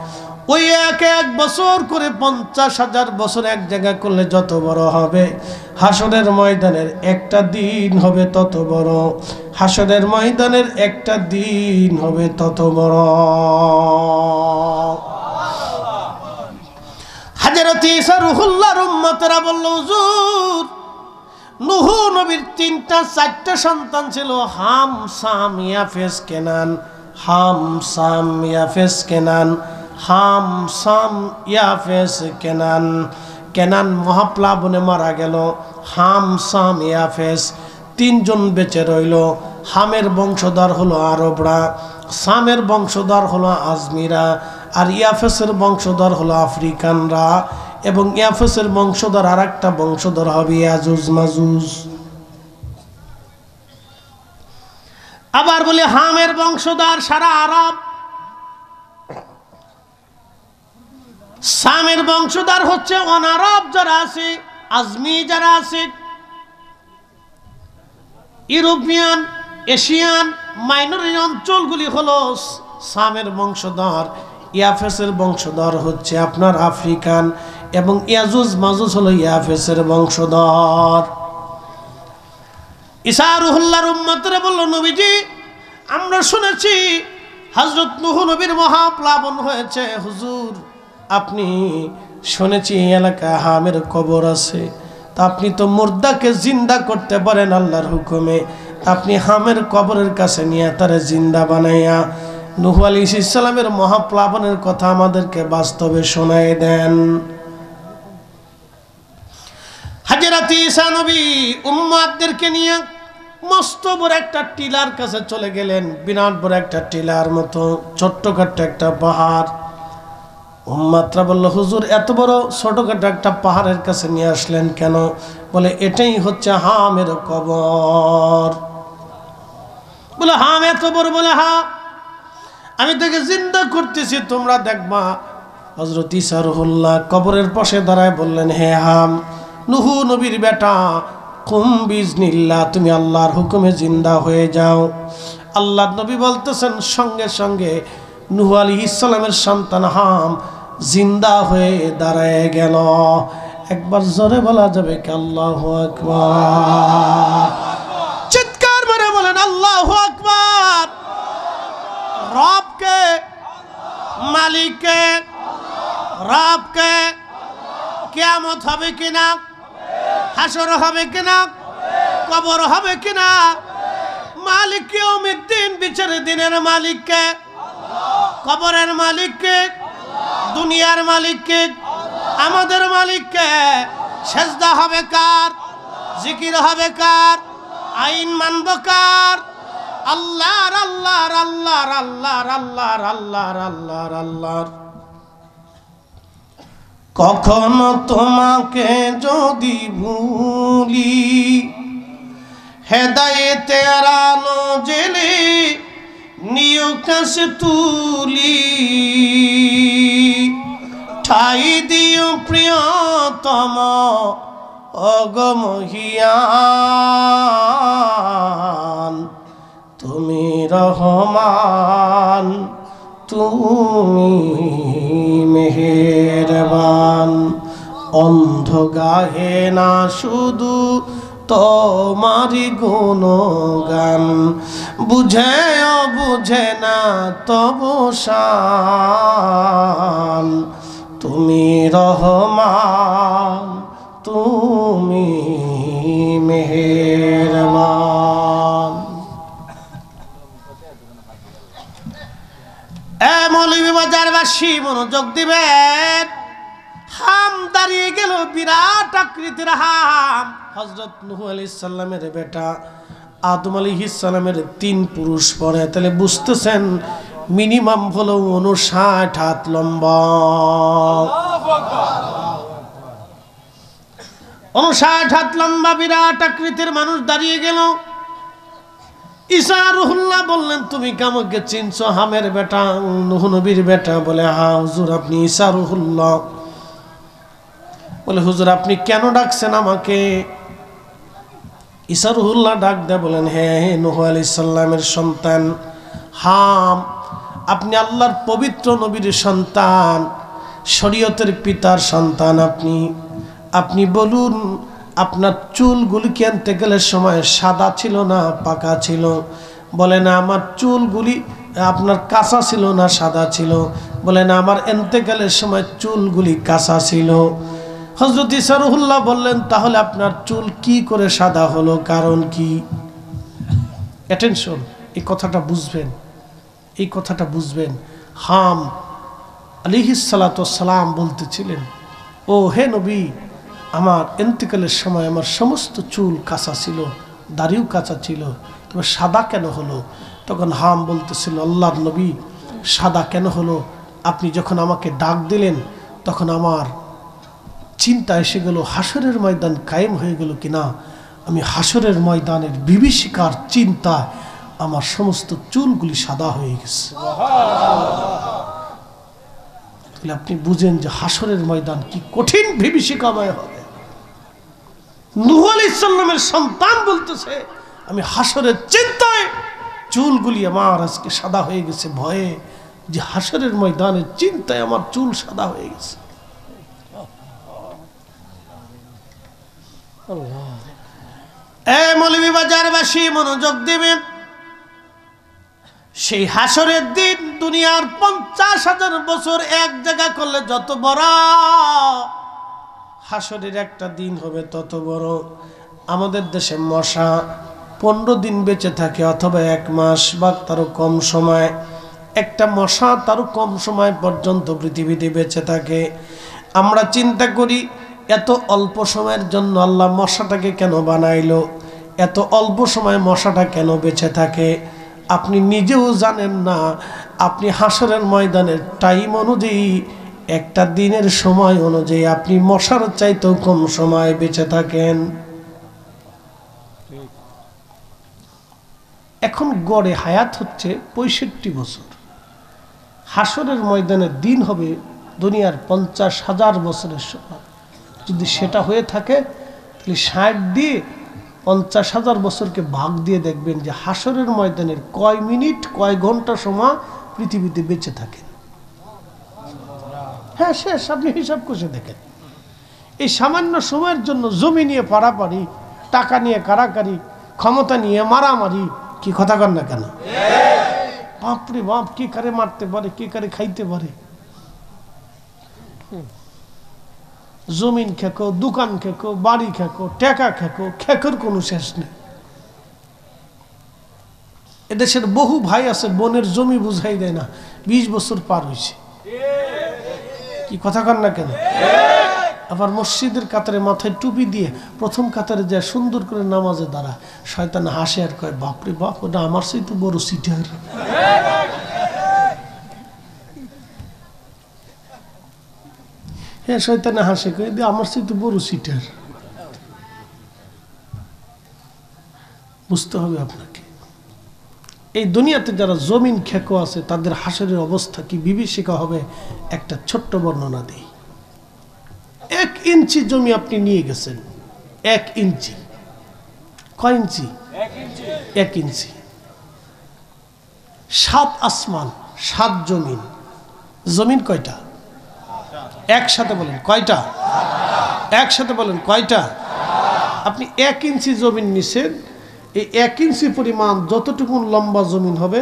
ওই এক বছর করে 50,000 বছর এক জায়গা করলে যত বড় হবে, হাসরের ময়দানের একটা দিন হবে তত বড়, হাসরের ময়দানের একটা দিন হবে তত বড়। হযরত ঈসা রূহুল্লাহর উম্মতরা বলল, হুজুর নূহ নবীর 3-4টা সন্তান ছিল, হাম সাম ইয়াফেস কেনান, হাম সাম ইয়াফেস কেনান, হাম সাম ইয়াফেস কেনান। কেনান মহাপ্লাবনে মারা গেল, হাম সাম ইয়াফেস 3 জন বেঁচে রইল। হামের বংশধর হলো আরবরা, সামের বংশধর হলো আজমিরা, আর ইয়াফেসের বংশধর হলো আফ্রিকানরা, এবং ইয়াফেসের বংশধর আর একটা বংশধর হবে ইয়াজুজ মাজুজ। আবার বলে হামের বংশধর সারা আরব, সামের বংশধর হচ্ছে অনারব যারা আছে, আজমি যারা আছে, ইউরোপিয়ান, এশিয়ান মাইনরিটি অঞ্চলগুলি হলো সামের বংশধর। ইয়াফেসের বংশধর হচ্ছে আপনার আফ্রিকান, এবং ইয়াজুজ মাজুজ হলো ইয়াফেসের বংশধর। ঈসা রূহুল্লাহর উম্মতরা বলল, নবীজি আমরা শুনেছি হযরত নূহ নবীর মহাপ্লাবন হয়েছে। হুজুর আপনি শুনেছি এই এলাকায় হামের কবর আছে, তা আপনি তো মুর্দাকে জিন্দা করতে পারেন আল্লাহর হুকুমে, আপনি হামের কবরের কাছে নিয়ে তারে জিন্দা বানাইয়া নূহ আলাইহিস সালামের মহাপ্লাবনের কথা আমাদেরকে বাস্তবে শোনায় দেন। হযরত ঈসা নবী উম্মতদেরকে নিয়ে মস্ত বড় একটা টিলার কাছে চলে গেলেন, বিরাট বড় একটা টিলার মতো ছোট্টখাট্ট একটা পাহাড়। উম্মতরা বলল, হুজুর এত বড় ছোটখাটো একটা পাহাড়ের কাছে নিয়ে আসলেন কেন? বলে এটাই হচ্ছে হামের কবর। বলে হাম এত বড়? বলে হ্যাঁ, আমি তাকে জিন্দা করতেছি, তোমরা দেখবা। হযরত ঈসা রূহুল্লাহ কবরের পাশে দাঁড়ায় বললেন, হে হাম, নূহ নবীর বেটা, কুম বিজনিল্লাহ, তুমি আল্লাহর হুকুমে জিন্দা হয়ে যাও। আল্লাহর নবী বলতেছেন সঙ্গে সঙ্গে নূহ আলাইহিস সালামের সন্তান হাম জিন্দা হয়ে দাঁড়ায় গেল। একবার জোরে বলা যাবে কি আল্লাহু আকবার? চিৎকার মেরে বলেন আল্লাহু আকবার। রবকে, মালিককে, রবকে, কিয়ামত হবে কিনা, হাসর হবে কিনা, কবর হবে কিনা, মালিক ইয়াউমিদ্দিন, বিচারের দিনের মালিককে, কবরের মালিককে, দুনিয়ার মালিককে, আমাদের মালিককে। সেজদা হবে কার? জিকির হবে কার? আইন মানব কার? আল্লাহর, আল্লাহর, আল্লাহর, আল্লাহর, আল্লাহর, আল্লাহর, আল্লাহর, আল্লাহর। কখনো তোমাকে যদি ভুলি, হেদায়েতের আলো জেলে নিও কাছে তুলি, ঠাই দিও প্রিয়তম অগমহিয়ান, তুমি রহমান, তুমি মেহেরবান, অন্ধ গাহে না শুধু তোমারি গুণগান, বুঝেও বুঝে না তবু শান। তুমি রহমান, তুমি মেহেরবান। মৌলভীবাজারবাসী মনোযোগ দিবেন। হাম দাঁড়িয়ে গেল, বিরাট আকৃতির হাম। হযরত নূহ আলাইহিস সালামের বেটা আদম আলাইহিস সালামের ৩ পুরুষ পরে, তাহলে বুঝতেছেন মিনিমাম হলো ৫৯ হাত লম্বা। ৫৯ হাত লম্বা বিরাট আকৃতির মানুষ দাঁড়িয়ে গেল। ঈসা রুহুল্লাহ বললেন, তুমি কি আমাকে চিনছো? হামের বেটা, নূহ নবীর বেটা। বলে, হ্যাঁ হুজুর, আপনি ঈসা রুহুল্লাহ। বলে, হুজুর আপনি কেন ডাকছেন আমাকে? ঈসা রুহুল্লাহ ডাক দেয়, বলেন, হ্যাঁ নূহ আলাইহিস সালামের সন্তান হাম, আপনি আল্লাহর পবিত্র নবীর সন্তান, শরীয়তের পিতার সন্তান। আপনি বলুন, আপনার চুলগুলি কি আনতেকালের সময় সাদা ছিল না পাকা ছিল? বলে না, আমার চুলগুলি আপনার কাঁচা ছিল না সাদা ছিল? বলে না, আমার ইন্তেকালের সময় চুলগুলি কাঁচা ছিল। হযরত ঈসা রুহুল্লাহ বললেন, তাহলে আপনার চুল কি করে সাদা হলো? কারণ কি? অ্যাটেনশন, এই কথাটা বুঝবেন, এই কথাটা বুঝবেন। হাম আলাইহিস সালাতু ওয়াস সালাম বলতেছিলেন, ও হে নবী, আমার ইন্তেকালের সময় আমার সমস্ত চুল কাঁচা ছিল, দাড়িও কাঁচা ছিল, তবে সাদা কেন হলো? তখন হাম বলতেছিল, আল্লাহর নবী, সাদা কেন হলো? আপনি যখন আমাকে ডাক দিলেন তখন আমার চিন্তা এসে গেল, হাসরের ময়দান কায়েম হয়ে গেল কিনা। আমি হাসরের ময়দানের বিভীষিকার চিন্তায় আমার সমস্ত চুলগুলি সাদা হয়ে গেছে। তাহলে আপনি বুঝেন যে হাসরের ময়দান কি কঠিন বিভীষিকাময় হবে। নূহ আলাইহিস সালামের সন্তান বলতেছে, আমি হাসরের চিন্তায় চুলগুলি আমার আজকে সাদা হয়ে গেছে, ভয়ে যে হাসরের ময়দানের চিন্তায় আমার চুল সাদা হয়ে গেছে। মৌলভীবাজারবাসী মনোযোগ দিবেন। সেই হাসরের দিন দুনিয়ার ৫০,০০০ বছর এক জায়গা করলে যত বড়, হাসরের একটা দিন হবে তত বড়। আমাদের দেশে মশা ১৫ দিন বেঁচে থাকে, অথবা ১ মাস বা তারও কম সময়। একটা মশা তারও কম সময় পর্যন্ত পৃথিবীতে বেঁচে থাকে। আমরা চিন্তা করি, এত অল্প সময়ের জন্য আল্লাহ মশাটাকে কেন বানাইলো? এত অল্প সময় মশাটা কেন বেঁচে থাকে? আপনি নিজেও জানেন না। আপনি হাসরের ময়দানের টাইম অনুযায়ী, একটা দিনের সময় অনুযায়ী আপনি মশার চাইতেও কম সময় বেঁচে থাকেন। এখন গড়ে হায়াত হচ্ছে ৬৫ বছর। হাসরের ময়দানের দিন হবে দুনিয়ার ৫০,০০০ বছরের সময়। যদি সেটা হয়ে থাকে, তাহলে ৬০ দিয়ে ৫০,০০০ বছরকে ভাগ দিয়ে দেখবেন যে হাসরের ময়দানের কয় মিনিট কয় ঘন্টা সময় পৃথিবীতে বেঁচে থাকে। হ্যাঁ শেষ, আপনি হিসাব করে দেখেন। এই সামান্য সময়ের জন্য জমি নিয়ে পারাপারি, টাকা নিয়ে কারাকারি, ক্ষমতা নিয়ে মারামারি, কি কথা কন না কেন? বাপরে বাপ, কি কারে মারতে পারে, কি কারে খাইতে পারে। জমিন খেকো, দোকান খেকো, বাড়ি খেকো, টাকা খেকো, খেকোর কোনো শেষ নেই। এদেশের বহু ভাই আছে বোনের জমি বুঝাই দেয় না, ২০ বছর পার হয়েছে। কি কথা কন না কেন? আবার মসজিদের কাতারে মাথায় টুপি দিয়ে প্রথম কাতারে যায় সুন্দর করে নামাজে দাঁড়া, শয়তান হাসে আর কয়, বাপরে বাপ, ওটা আমার চাইতে বড় সিটার। হ্যাঁ, শয়তানে হাসে কয়, আমার চাইতে বড় সিটার। বুঝতে হবে আপনাকে, এই দুনিয়াতে যারা জমিন খেকো আছে তাদের হাসরের অবস্থা কি বিভীষিকা হবে। একটা ছোট্ট বর্ণনা দিই। ১ ইঞ্চি জমি আপনি নিয়ে গেছেন, ১ ইঞ্চি। কয় ইঞ্চি? ১ ইঞ্চি। ৭ আসমান, ৭ জমিন। জমিন কয়টা? একসাথে বলেন, কয়টা? একসাথে বলেন কয়টা? আপনি 1 ইঞ্চি জমিন নিছেন, এই 1 ইঞ্চি পরিমাণ যতটুকু লম্বা জমিন হবে,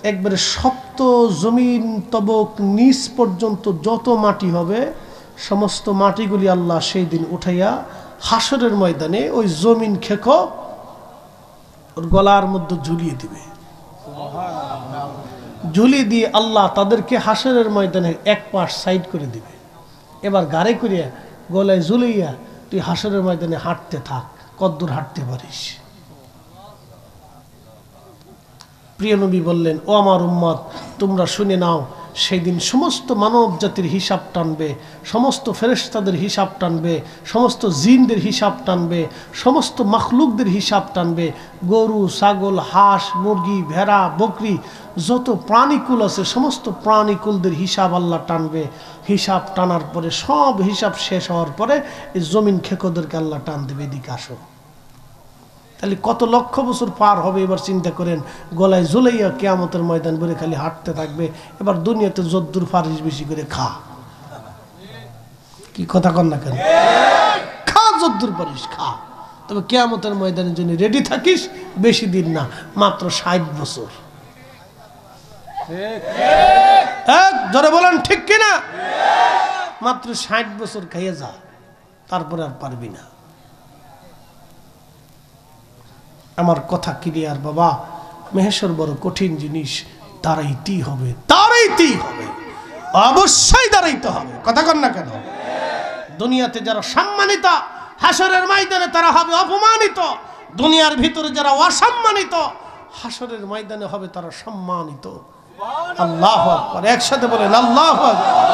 একবারে শক্ত জমিন তবক নিচ পর্যন্ত যত মাটি হবে, সমস্ত মাটিগুলি আল্লাহ সেই দিন উঠাইয়া হাসরের ময়দানে ওই জমিন খেকো ওর গলার মধ্যে ঝুলিয়ে দিবে। ঝুলিয়ে দিয়ে আল্লাহ তাদেরকে হাসরের ময়দানে এক পাশ সাইড করে দিবে। এবার গাড়ি করিয়া গলায় ঝুলাইয়া তুই হাসরের ময়দানে হাঁটতে থাক, কদ্দূর হাঁটতে পারিস। প্রিয় নবী বললেন, ও আমার উম্মত, তোমরা শুনে নাও, সেই দিন সমস্ত মানব জাতির হিসাব টানবে, সমস্ত ফেরেশতাদের হিসাব টানবে, সমস্ত জিনদের হিসাব টানবে, সমস্ত মাখলুকদের হিসাব টানবে। গরু, ছাগল, হাঁস, মুরগি, ভেড়া, বকরি, যত প্রাণীকুল আছে সমস্ত প্রাণীকুলদের হিসাব আল্লাহ টানবে। হিসাব টানার পরে সব হিসাব শেষ হওয়ার পরে এই জমিন খেকোদেরকে আল্লাহ টান দেবে, এদিকে আসো। তাহলে কত লক্ষ বছর পার হবে এবার চিন্তা করেন। গলায় ঝুলাইয়া কিয়ামতের ময়দান বলে খালি হাঁটতে থাকবে। এবার দুনিয়াতে যদ্দুর পারিস বেশি করে খা, কি কথা কন না কেন? খা, যদ্দুর পারিস খা, তবে কিয়ামতের ময়দানের জন্য রেডি থাকিস। বেশি দিন না, মাত্র 60 বছর। জোরে বলেন ঠিক কিনা? মাত্র 60 বছর খাইয়ে যা, তারপরে আর পারবি না। আমার কথা ক্লিয়ার বাবা, মেহেশ্বর বড় কঠিন জিনিস, দাঁড়াইতেই হবে, দাঁড়াইতেই হবে, অবশ্যই দাঁড়াইতে হবে। কথা কন না কেন? দুনিয়াতে যারা সম্মানিত, হাসরের ময়দানে তারা হবে অপমানিত। দুনিয়ার ভিতরে যারা অসম্মানিত, হাসরের ময়দানে হবে তারা সম্মানিত। আল্লাহু আকবার, একসাথে বলেন আল্লাহু আকবার।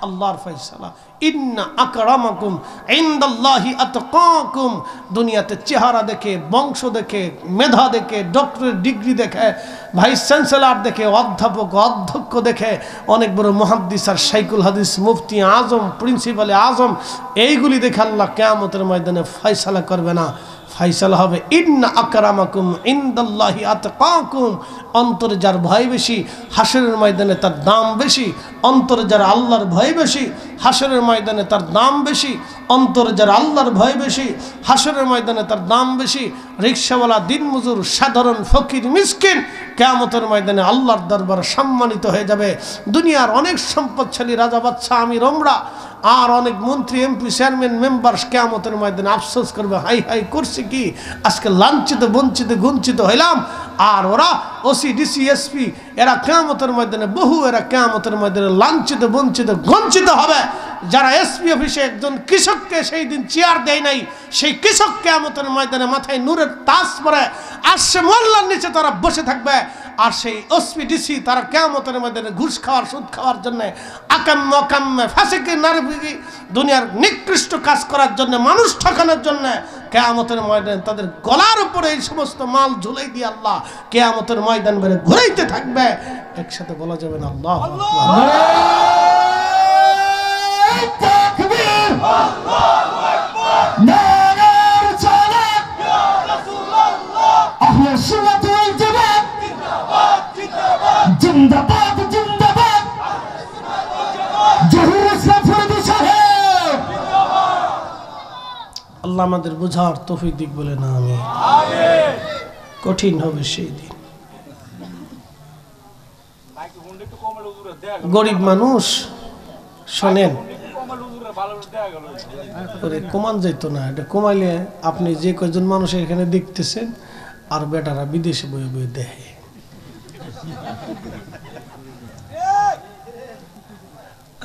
আল্লাহর ফয়সালা, ইন্না আকরামাকুম ইনদাল্লাহি আতকাকুম। দুনিয়াতে চেহারা দেখে, বংশ দেখে, মেধা দেখে, ডক্টরের ডিগ্রি দেখে, ভাইস চ্যান্সেলর দেখে, অধ্যাপক অধ্যক্ষ দেখে, অনেক বড় মুহাদ্দিস আর শাইখুল হাদিস, মুফতি আজম, প্রিন্সিপাল আজম, এইগুলি দেখে আল্লাহ কিয়ামতের ময়দানে ফয়সালা করবে না। ফাইসালা হবে ইন্না আকরামাকুম ইনদাল্লাহি আতকাকুম। অন্তরে যার ভয় বেশি, হাসরের ময়দানে তার দাম বেশি। অন্তরে যার আল্লাহর ভয় বেশি, হাসরের ময়দানে তার দাম বেশি। অন্তরে যার আল্লাহর ভয় বেশি, হাসরের ময়দানে তার দাম বেশি। রিকশাওয়ালা, দিনমজুর, সাধারণ ফকির, মিসকিন কিয়ামতের ময়দানে আল্লাহর দরবারে সম্মানিত হয়ে যাবে। দুনিয়ার অনেক সম্পদশালী রাজা, বাদশা, আমির, ওমরা আর অনেক মন্ত্রী, এমপি, চেয়ারম্যান, মেম্বার কিয়ামতের ময়দানে আফসোস করবে, হাই হাই করছি কি, আজকে লাঞ্ছিত, বঞ্চিত, গুঞ্চিত হইলাম। আর ওরা ওসি, ডিসি, এসপি, এরা কিয়ামতের ময়দানে এরা কিয়ামতের ময়দানে লাঞ্ছিত, বঞ্চিত, গঞ্চিত হবে। যারা এসপি অফিসে একজন কৃষককে সেই দিন চেয়ার দেয় নাই, সেই কৃষক কিয়ামতের ময়দানে মাথায় নূরের তাজ পরে আসছে মোল্লার নিচে তারা বসে থাকবে। আর সেই ওসপি, ডিসি তারা কিয়ামতের ময়দানে ঘুষ খাওয়ার, সুদ খাওয়ার জন্য, আকাম্য অকাম্য, ফাসিকি, নারী, দুনিয়ার নিকৃষ্ট কাজ করার জন্য, মানুষ ঠকানোর জন্য কিয়ামতের ময়দানে তাদের গলার উপরে এই সমস্ত মাল ঝুলাই দিয়ে আল্লাহ কিয়ামতের ময়দান বেড়ে ঘুরাইতে থাকবে। একসাথে বলা যাবে না আল্লাহু আকবার। তাকবীর, আল্লাহু আকবার, নারায়ে রিসালাত, ইয়া রাসূলুল্লাহ, আহলে সুন্নাত ওয়াল জামাত, জিন্দাবাদ জিন্দাবাদ, জিন্দাবাদ জিন্দাবাদ, আহলে সুন্নাত ওয়াল জামাত, জহুর ইসলাম ফরিদি সাহেব জিন্দাবাদ। আল্লাহ আমাদের বুঝার তৌফিক দিক বলে না আমিন। আমিন। কঠিন হবে সেই দিন। গরিব মানুষ শোনেন, কমান যেত না, এটা কমাইলে আপনি যে কয়জন মানুষ এখানে দেখতেছেন আর বেটারা বিদেশে বয়ে বয়ে দেখে।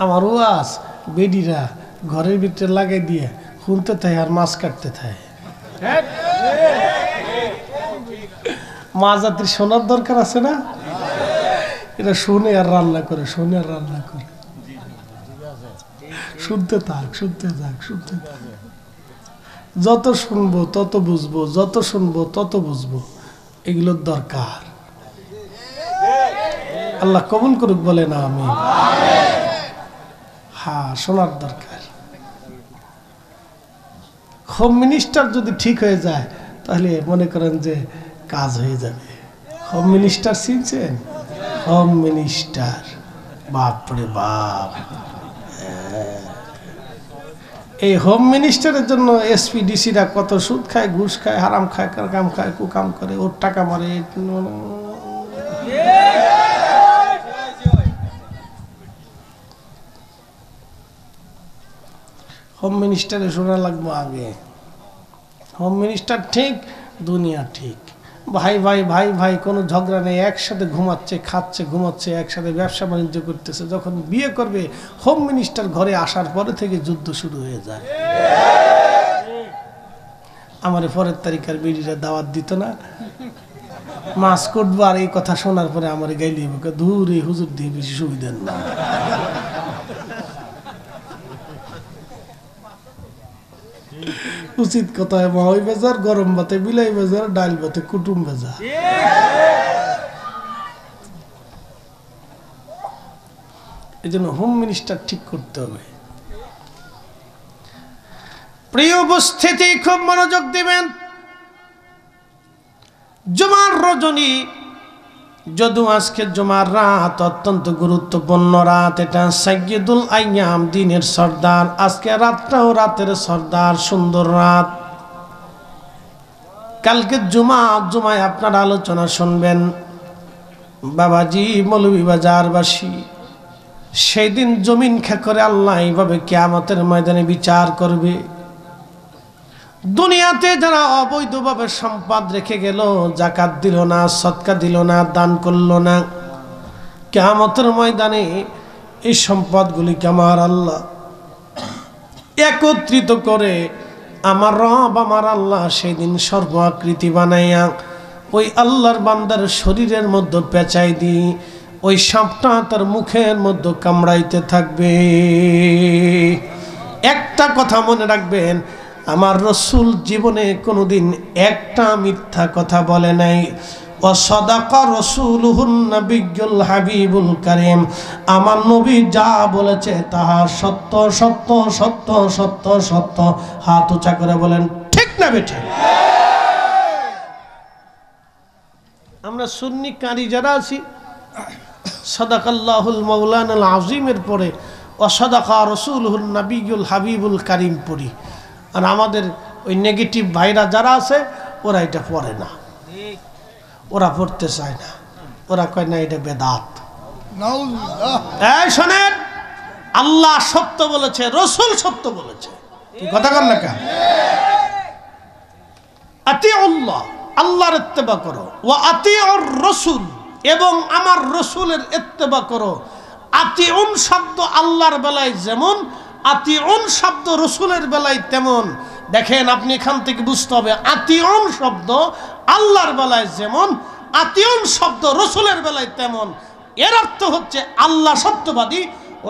আমার ওয়াজ বেডিরা ঘরের ভিতরে লাগাই দিয়ে শুনতে থাকে আর মাছ কাটতে থাকে। মা জাতির শোনার দরকার আছে না? এটা শুনে আর রান্না করে, শুনে আর রান্না করে, শুনতে থাক, শুনতে থাক, শুনতে থাক। যত শুনবো তত বুঝবো, যত শুনবো তত বুঝবো। এগুলোর দরকার। আল্লাহ কবুল করুক বলে না আমিন। হ্যাঁ, শোনার দরকার। হোম মিনিস্টার যদি ঠিক হয়ে যায় তাহলে মনে করেন যে কাজ হয়ে যাবে। হোম মিনিস্টার চিনছেন? হোম মিনিস্টার, বাপরে বাপ, এই হোম মিনিস্টারের জন্য এসপিডিসিরা কত সুদ খায়, ঘুষ খায়, হারাম খায়, কাম খায়, কুকাম করে, ওর টাকা মারে। হোম মিনিস্টারে শোনা লাগবো আগে। হোম মিনিস্টার ঠিক, দুনিয়া ঠিক। ভাই ভাই ভাই ভাই কোনো ঝগড়া নেই, একসাথে ঘুমাচ্ছে, খাচ্ছে, ঘুমাচ্ছে, একসাথে ব্যবসা বাণিজ্য করতেছে। যখন বিয়ে করবে হোম মিনিস্টার ঘরে আসার পরে থেকে যুদ্ধ শুরু হয়ে যায়। আমার পরের তারিখের বিড়িরা দাওয়াত দিত না, মাছ করবো, আর এই কথা শোনার পরে আমার গাইলি দূর এই হুজুর দিয়ে বেশি সুবিধা না। উচিত কথা, মাই বাজার, গরম ভাতে বিলাই বাজার, ডাল ভাতে কুটুম বাজার। এই জন্য হোম মিনিস্টার ঠিক করতে হবে। প্রিয় উপস্থিতি, খুব মনোযোগ দিবেন। জুমার রজনী, যদিও আজকে জুমার রাত অত্যন্ত গুরুত্বপূর্ণ রাত, এটা সাইয়্যিদুল আইয়াম, দিনের সর্দার। আজকে রাতটাও রাতের সর্দার, সুন্দর রাত। কালকে জুমায় আপনারা আলোচনা শুনবেন। বাবাজি মৌলভীবাজারবাসী, সেই দিন জমিন খা করে আল্লাহ এইভাবে কিয়ামতের ময়দানে বিচার করবে। দুনিয়াতে যারা অবৈধভাবে সম্পদ রেখে গেল, যাকাত দিল না, সদকা দিল না, দান করলো না, কিয়ামতের ময়দানে এই সম্পদগুলিকে আমার আল্লাহ একত্রিত করে আমার রব আমার আল্লাহ সেই দিন সর্ব আকৃতি বানাইয়া ওই আল্লাহর বান্দার শরীরের মধ্যে পেঁচাই দিই, ওই সাপটা তার মুখের মধ্যে কামড়াইতে থাকবে। একটা কথা মনে রাখবেন, আমার রসুল জীবনে কোনোদিন একটা মিথ্যা কথা বলে নাই। ওয়াসাদাকা রাসূলুহুন নাবিয়্যুল হাবিবুল কারীম, আমার নবী যা বলেছে তাহা সত্য সত্য সত্য সত্য সত্য। হাত উঁচা করে বলেন ঠিক না বেঠে? আমরা সুন্নি কারি যারা আছি, সাদাকাল্লাহুল মাওলানাল আযীমের পরে ওয়াসাদাকা রাসূলুহুন নাবিয়্যুল হাবিবুল কারীম পড়ি। আর আমাদের ওই নেগেটিভ ভাইরা যারা আছে, ওরা এটা পড়ে না, ওরা পড়তে চায় না, ওরা কয় না এটা বেদাত। এই শোনেন, আল্লাহ সত্য বলেছে, রসুল সত্য বলেছে, কি কথা কর না কেন? আতিউল্লাহ, আল্লাহর ইত্তেবা করো, ওয়া আতিউর রসুল, এবং আমার রসুলের ইত্তেবা করো। আতিউন শব্দ আল্লাহর বেলায় যেমন, আতিউন শব্দ রসুলের বেলায় তেমন। দেখেন, আপনি এখান থেকে বুঝতে হবে, আতিউন শব্দ আল্লাহর বেলায় যেমন, আতিউন শব্দ রসুলের বেলায় তেমন। এর অর্থ হচ্ছে আল্লাহ সত্যবাদী,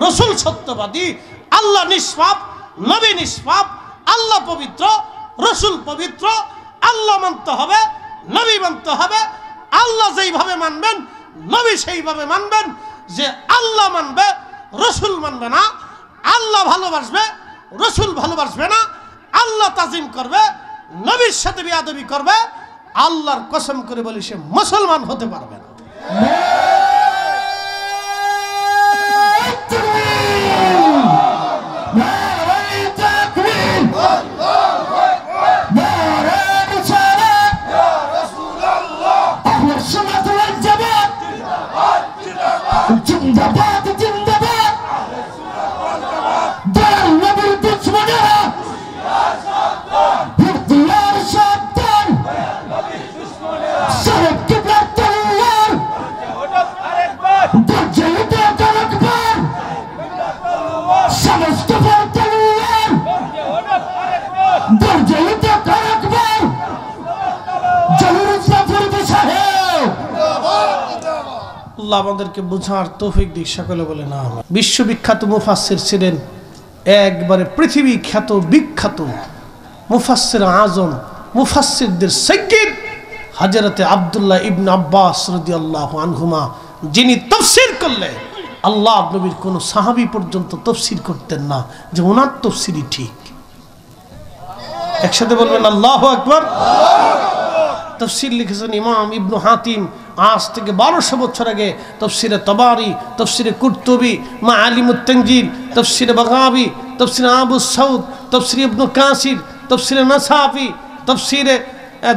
রসুল সত্যবাদী, আল্লাহ নিষ্পাপ, নবী নিষ্পাপ, আল্লাহ পবিত্র, রসুল পবিত্র। আল্লাহ মানতে হবে, নবী মানতে হবে। আল্লাহ যেইভাবে মানবেন, নবী সেইভাবে মানবেন। যে আল্লাহ মানবে, রসুল মানবে না, আল্লাহ ভালোবাসবে, রসুল ভালোবাসবে না, আল্লাহ তাজিম করবে, নবীর সাথে বিয়াদবি করবে, আল্লাহর কসম করে বলি সে মুসলমান হতে পারবে না। আমাদেরকে বুঝার তৌফিক দিক, সকলে বলে না। বিশ্ববিখ্যাত মুফাসসির ছিলেন, একবারে পৃথিবী খ্যাত বিখ্যাত মুফাসসির আজম, মুফাসসিরদের সাইয়্যিদ হযরতে আব্দুল্লাহ ইবনে আব্বাস রাদিয়াল্লাহু আনহুমা, যিনি তাফসীর করলে আল্লাহ নবীর কোন সাহাবী পর্যন্ত তাফসীর করতেন না যে ওনার তাফসীরই ঠিক। একসাথে বলবেন আল্লাহু আকবার। তফসির লিখেছেন ইমাম ইবনু হাতিম আজ থেকে 1200 বছর আগে। তফসিরে তবারি, তফসিরে কুরতুবি, মাআলিমুত তানজিল, তফসিরে বাগাবি, তফসিরে আবু সাউদ, তফসিরে ইবনু কাসির, তফসিরে নাসাফি, তফসিরে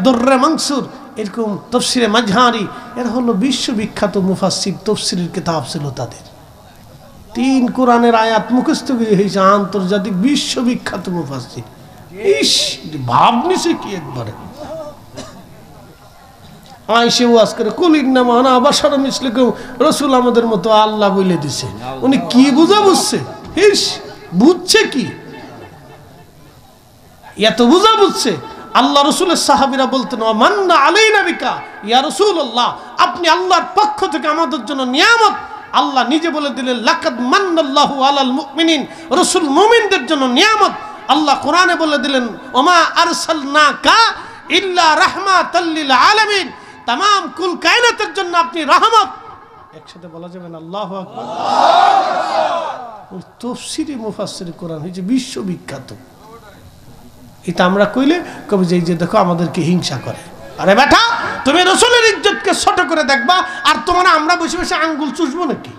দুররে মানসুর, এরকম তফসিরে মাজহারি, এর হলো বিশ্ববিখ্যাত মুফাসসির। তফসিরের কিতাব ছিল তাদের। 3 কোরআনের আয়াত মুখস্থ করে হয়েছে আন্তর্জাতিক বিশ্ববিখ্যাত মুফাসসির। ইস, ভাব নিছে কি একবারে। আইসে ওয়াজ করে কুলিন না মানা বাশার মিসলিকুম, রাসূল আমাদের মতো আল্লাহ বলে দিছে। উনি কি বুঝছে? ইস, বুঝছে কি? এত বুঝছে। আল্লাহ রাসূলের সাহাবীরা বলতেন মান্না আলাইনা বিকা ইয়া রাসূলুল্লাহ, আপনি আল্লাহর পক্ষ থেকে আমাদের জন্য নিয়ামত। আল্লাহ নিজে বলে দিলেন লাকাদ মান্নাল্লাহু আলাল মুমিনিন, রাসূল মুমিনদের জন্য নিয়ামত। আল্লাহ কোরআনে বলে দিলেন ওমা আরসালনাকা ইল্লা রাহমাতাল লিল আলামিন, तमाम কুল কায়নাতের জন্য আপনি রহমত। একসাথে বলা যাবে না আল্লাহু আকবার। তাফসীরে মুফাসসির কোরআন হচ্ছে বিশ্ববিখ্যাত। এটা আমরা কইলে কবি যে দেখো আমাদেরকে হিংসা করে। আরে বেটা, তুমি রাসূলের ইজ্জতকে ছোট করে দেখবা আর তোমরা আমরা বসে বসে আঙ্গুল চুষবো নাকি?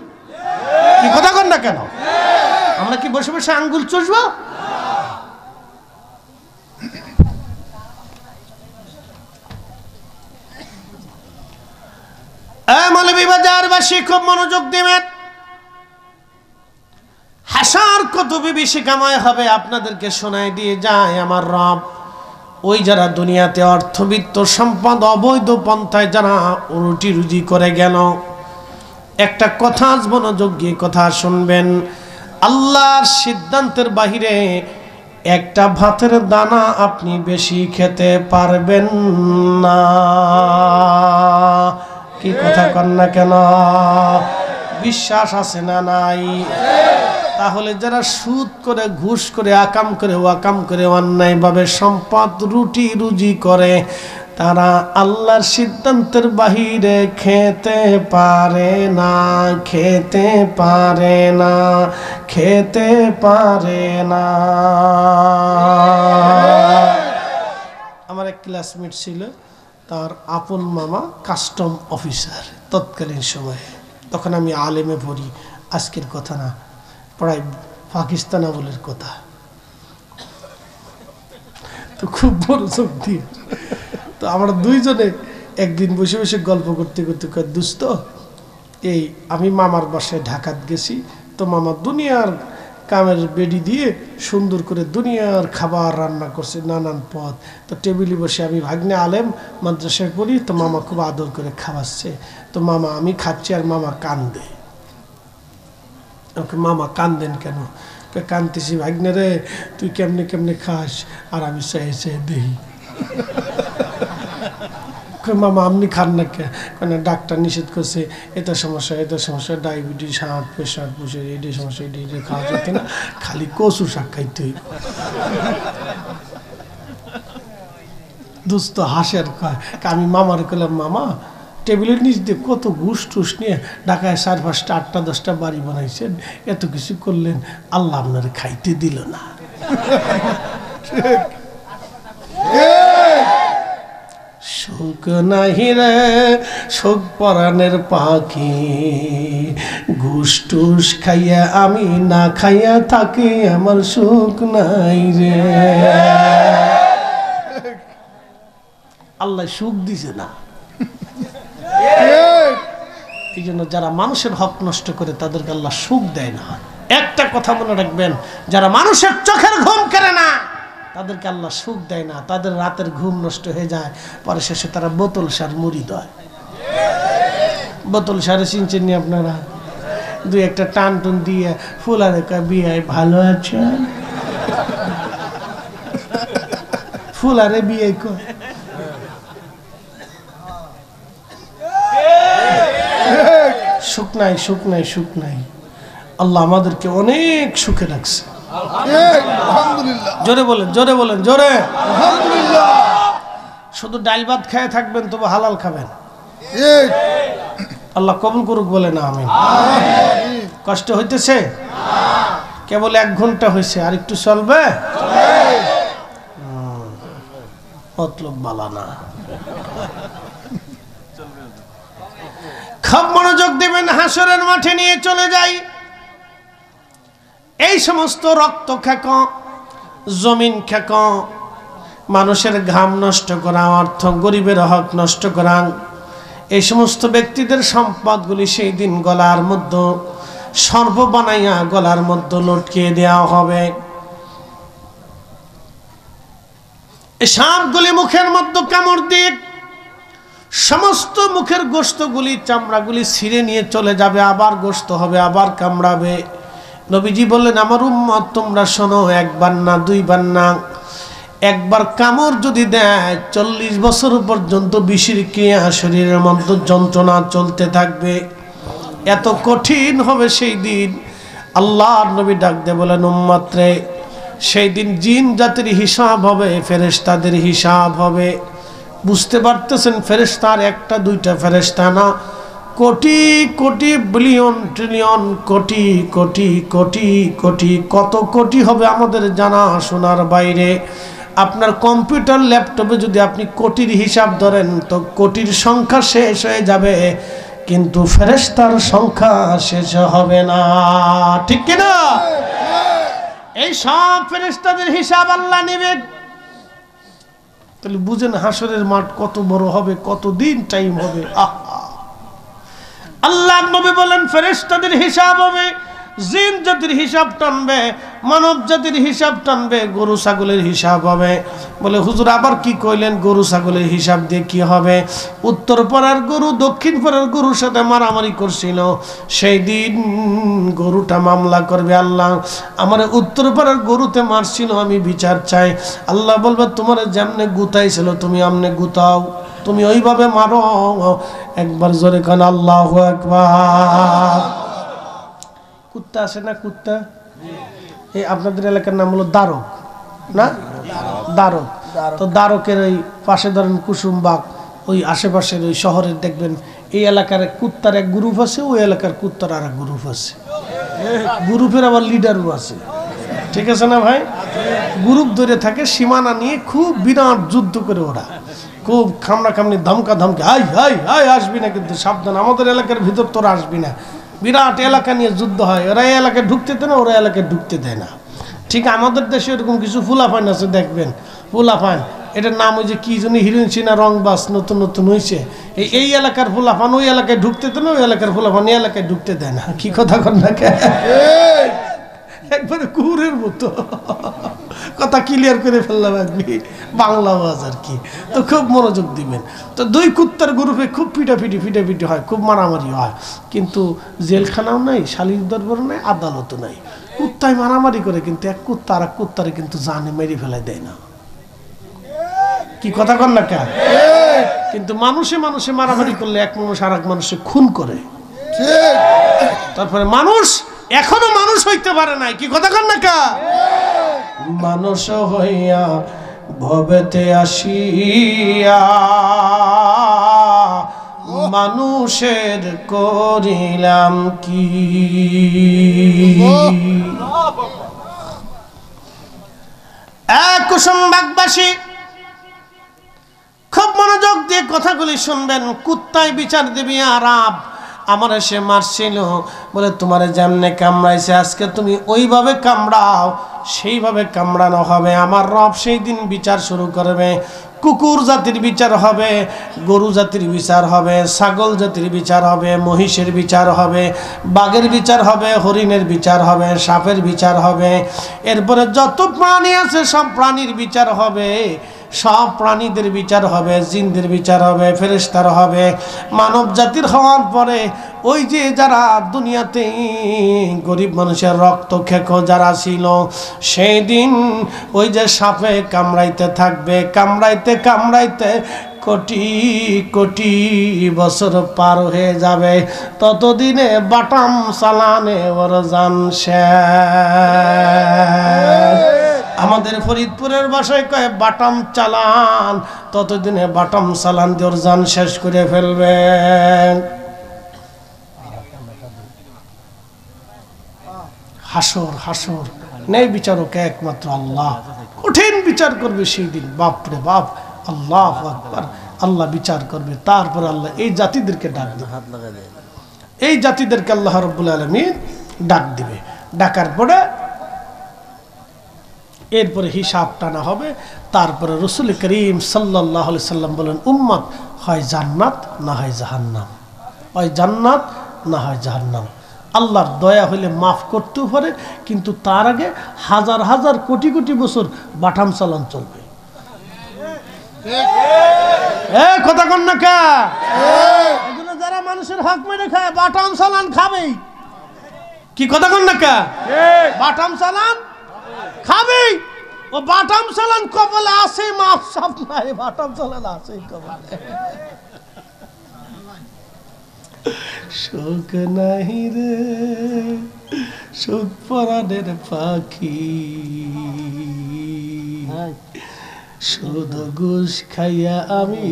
কি কথা কন না কেন? আমরা কি বসে বসে আঙ্গুল চুষবো? মৌলভীবাজারবাসী খুব মনোযোগ দিবেন। হাসার কত বেশি কামাই হবে আপনাদেরকে শোনায় দিয়ে যায় আমার রব। ওই যারা দুনিয়াতে অর্থবিত্ত সম্পদ অবৈধ পন্থায় যারা রুটি রুজি করে গেল, একটা কথা মনোযোগ দিয়ে কথা শুনবেন। আল্লাহর সিদ্ধান্তের বাহিরে একটা ভাতের দানা আপনি বেশি খেতে পারবেন না। কি কথা কন না কেন? বিশ্বাস আছে না নাই? তাহলে যারা সুদ করে, ঘুষ করে, আকাম করে, ওয়াকাম করে, অন্যায়ভাবে সম্পদ রুটি রুজি করে, তারা আল্লাহর সিদ্ধান্তের বাহিরে খেতে পারে না, খেতে পারে না, খেতে পারে না। আমার এক ক্লাসমেট ছিল, তার আপন মামা কাস্টম অফিসার তৎকালীন সময়ে। তখন আমি আলেমে পড়ি, আজকের কথা না, প্রায় পাকিস্তান আমলের কথা। তো খুব বড় চোখ দিয়ে তো আমরা দুইজনে একদিন বসে বসে গল্প করতে করতে কয়, দোস্ত এই আমি মামার বাসায় ঢাকাত গেছি, তো মামা দুনিয়ার কামের বেডি দিয়ে সুন্দর করে দুনিয়ার খাবার রান্না করছে, নানান পদ। তো টেবিলে বসে আমি ভাগ্নে আলেম মাদ্রাসায় পড়ি, তো মামা খুব আদর করে খাওয়াচ্ছে। তো মামা আমি খাচ্ছি আর মামা কান্দে। ওকে মামা কান্দেন কেন? কান্দতেছি ভাগ্নে রে, তুই কেমনে কেমনে খাস আর আমি চাই চাই দেই। মামা আপনি খান না কেন? ডাক্তার নিষেধ করছে, এটা সমস্যা, এটা সমস্যা, ডায়াবেটিস, হার্ট প্রেশার, পুষে এইটাই সমস্যা, এইটা খাওয়া যেতে না, খালি কচু শাক খাইতে হইব। দোস্ত হাসের কয়, আমি মামার কইলাম মামা টেবিলের নিচ দিয়ে কত ঘুষ টুস নিয়ে ঢাকায় 4, 5টা 8টা 10টা বাড়ি বানাইছেন, এত কিছু করলেন, আল্লাহ আপনারে খাইতে দিল না। সুখ নাহি রে সুখ পরাণের পাখি, ঘুষ টুস খাইয়া আমি না খাইয়া থাকি, আমার সুখ নাই রে। আল্লাহ সুখ দিছে না। এই জন্য যারা মানুষের হক নষ্ট করে তাদেরকে আল্লাহ সুখ দেয় না। একটা কথা মনে রাখবেন, যারা মানুষের চোখের ঘুম কেড়ে না তাদেরকে আল্লাহ সুখ দেয় না, তাদের রাতের ঘুম নষ্ট হয়ে যায়, পরে শেষে তারা বোতল সার মুড়ি দেয়। বোতল সারে চিনছেন নি আপনারা? 2-1টা টান টুন দিয়ে ফুলারে বিয়ায় ভালো আছে, ফুলারে বিয়ে কর। সুখ নাই, সুখ নাই, সুখ নাই। আল্লাহ আমাদেরকে অনেক সুখে রাখছে। জোরে বলেন, জোরে বলেন, জোরে। শুধু ডাল ভাত খেয়ে থাকবেন তবে হালাল খাবেন, আল্লাহ কবুল করুক বলে না আমিন। কষ্ট হইতেছে? কেবল 1 ঘন্টা হয়েছে, আর একটু চলবে। মতলব বালানা। খুব মনোযোগ দিবেন, হাসরের মাঠে নিয়ে চলে যাই। এই সমস্ত রক্ত খেক, জমিন খেক, মানুষের ঘাম নষ্ট করা, অর্থ গরিবের হক নষ্ট করা, এই সমস্ত ব্যক্তিদের সম্পদগুলি সেই দিন গলার মধ্যে সর্ব বানাইয়া গলার মধ্যে লটকিয়ে দেওয়া হবে। এই সাপগুলি মুখের মধ্যে কামড় দিয়ে সমস্ত মুখের গোশতগুলি, চামড়াগুলি ছিঁড়ে নিয়ে চলে যাবে, আবার গোশত হবে, আবার কামড়াবে। নবীজি বললেন, আমার উম্মত তোমরা শোনো, একবার না দুইবার না, একবার কামড় যদি দেয় 40 বছর পর্যন্ত বিষের ক্রিয়া শরীরের মধ্যে যন্ত্রণা চলতে থাকবে। এত কঠিন হবে সেই দিন। আল্লাহর নবী ডাক দিয়ে বলেন, উম্মত রে, সেই দিন জিন জাতির হিসাব হবে, ফেরেশতাদের হিসাব হবে। বুঝতে পারতেছেন, ফেরেশতার একটা দুইটা ফেরেশতা না, কোটি কোটি বিলিয়ন ট্রিলিয়ন কোটি কোটি কোটি কোটি, কত কোটি হবে আমাদের জানা শোনার বাইরে। আপনার কম্পিউটার ল্যাপটপে যদি আপনি কোটির হিসাব ধরেন তো কোটির সংখ্যা শেষ হয়ে যাবে, কিন্তু ফেরেশতার সংখ্যা শেষ হবে না, ঠিক কিনা? এই সব ফেরেশতাদের হিসাব আল্লাহ নেবেন। তাহলে বুঝেন হাসরের মাঠ কত বড় হবে, কত দিন টাইম হবে। আল্লাহ নবী বলেন, ফেরেশতাদের হিসাব হবে, জিন জাতির হিসাব টানবে, মানব জাতির হিসাব টানবে, গরু ছাগলের হিসাব হবে। বলে হুজুর আবার কি কইলেন, গরু ছাগলের হিসাব দিয়ে কি হবে? উত্তর পাড়ার গরু দক্ষিণ পাড়ার গরুর সাথে মারামারি করছিল, সেই দিন গরুটা মামলা করবে, আল্লাহ আমার উত্তর পাড়ার গরুতে মারছিল, আমি বিচার চাই। আল্লাহ বলবে, তোমার যেমনে গুতাইছিল তুমি আমনে গুতাও, তুমি ওইভাবে মারো। একবার জোরে কান আল্লাহু আকবার। কুত্তা আছে না, কুত্তা, এই আপনাদের এলাকার নাম হলো দ্বারক না, দ্বারক। তো দ্বারকের ওই পাশে ধরেন কুসুমবাগ, ওই আশেপাশের ওই শহরের দেখবেন এই এলাকার কুত্তার এক গ্রুপ আছে, ওই এলাকার কুত্তার আর এক গ্রুপ আছে, গ্রুপের আবার লিডারও আছে, ঠিক আছে না ভাই? গ্রুপ ধরে থাকে, সীমানা নিয়ে খুব বিরাট যুদ্ধ করে ওরা, খুব খামড়া খামনি ধমকা ধমকে, হাই হাই হাই আসবি না, কিন্তু সাবধান, আমাদের এলাকার ভিতর তোরা আসবি না। বিরাট এলাকা নিয়ে যুদ্ধ হয়, ওরা এই এলাকায় ঢুকতে দেয় না, ওরা এলাকায় ঢুকতে দেয় না। ঠিক আমাদের দেশে এরকম কিছু ফুলাফান আছে, দেখবেন ফুলাফান, এটার নাম ওই যে কি জানি হিরোইন সিনা রংবাস নতুন নতুন হয়েছে, এই এলাকার ফুলাফান ওই এলাকায় ঢুকতে দেয় না, ওই এলাকার ফুলাফান এই এলাকায় ঢুকতে দেয় না। কি কথা কন না, একবারে কুকুরের মতো কথা ক্লিয়ার করে ফেললাম আপনি, বাংলা আওয়াজ আর কি। তো খুব মনোযোগ দিবেন। তো দুই কুত্তার গ্রুপে খুব ফিটাফিটি হয়, খুব মারামারি হয়, কিন্তু জেলখানাও নাই, শালীর দরবার নাই, আদালতও নাই। কুত্তায় মারামারি করে, কিন্তু এক কুত্তা আর এক কুত্তারে কিন্তু জানে মেরে ফেলাই দেয় না। কি কথা কন না কেন? কিন্তু মানুষে মানুষে মারামারি করলে এক মানুষ আর এক মানুষে খুন করে। তারপরে মানুষ এখনো মানুষ হইতে পারে নাই। কি কথা কন না কা? মানুষ হইয়া ভবেতে আসিয়া মানুষের করিলাম কি। কুসুমবাগবাসী খুব মনোযোগ দিয়ে কথাগুলি শুনবেন। কুত্তায় বিচার দিবি আরাব, আমার সে মারছিল বলে তোমার যেমনে কামড়াইছে আজকে তুমি ওইভাবে কামড়াও, সেইভাবে কামড়ানো হবে। আমার রব সেই দিন বিচার শুরু করবে। কুকুর জাতির বিচার হবে, গরু জাতির বিচার হবে, ছাগল জাতির বিচার হবে, মহিষের বিচার হবে, বাঘের বিচার হবে, হরিণের বিচার হবে, সাপের বিচার হবে। এরপরে যত প্রাণী আছে সব প্রাণীর বিচার হবে, সব প্রাণীদের বিচার হবে, জিনদের বিচার হবে, ফেরেশতার হবে। মানব জাতির হওয়ার পরে ওই যে যারা দুনিয়াতে গরিব মানুষের রক্ত খেকো যারা ছিল, সেই দিন ওই যে সাপে কামড়াইতে থাকবে, কামড়াইতে কামড়াইতে কোটি কোটি বছর পার হয়ে যাবে। ততদিনে বাটাম চালানে ওর জান শেষ। আমাদের ফরিদপুরের ভাষায় কয় বাটাম চালান, ততদিনে বাটাম চালান দিয়ে ওর জান শেষ করে ফেলবেন। হাসর হাসর নেই বিচারক একমাত্র আল্লাহ, কঠিন বিচার করবে সেই দিন। বাপ রে বাপ, আল্লাহু আকবার। আল্লাহ বিচার করবে, তারপর আল্লাহ এই জাতিদেরকে ডাক দিবে, এই জাতিদেরকে আল্লাহ রাব্বুল আলামিন ডাক দিবে। ডাকার পরে এরপরে হিসাব টানা হবে। তারপরে রাসূল করিম সাল্লাল্লাহু আলাইহি সাল্লাম বলেন, উম্মত হয় জান্নাত না হয় জাহান্নাম, হয় জান্নাত না হয় জাহান্নাম। আল্লাহর দয়া হইলে মাফ করতেও পারে, কিন্তু তার আগে হাজার হাজার কোটি কোটি বছর বাটাম চালান চলবে। কথা কন না কা? এগুলো যারা মানুষের হক মেরে খায় বাটাম চালান খাবেই। কি কথা কন না কা? বাটাম চালান খাবেই। ও বাটাম চালান কপালে আছে, মাফ সাফ নাই, বাটাম চালান আছে কপালে। শোক নাহি রে শোক পরাণের পাখি, শুধু ঘুষ খাইয়া আমি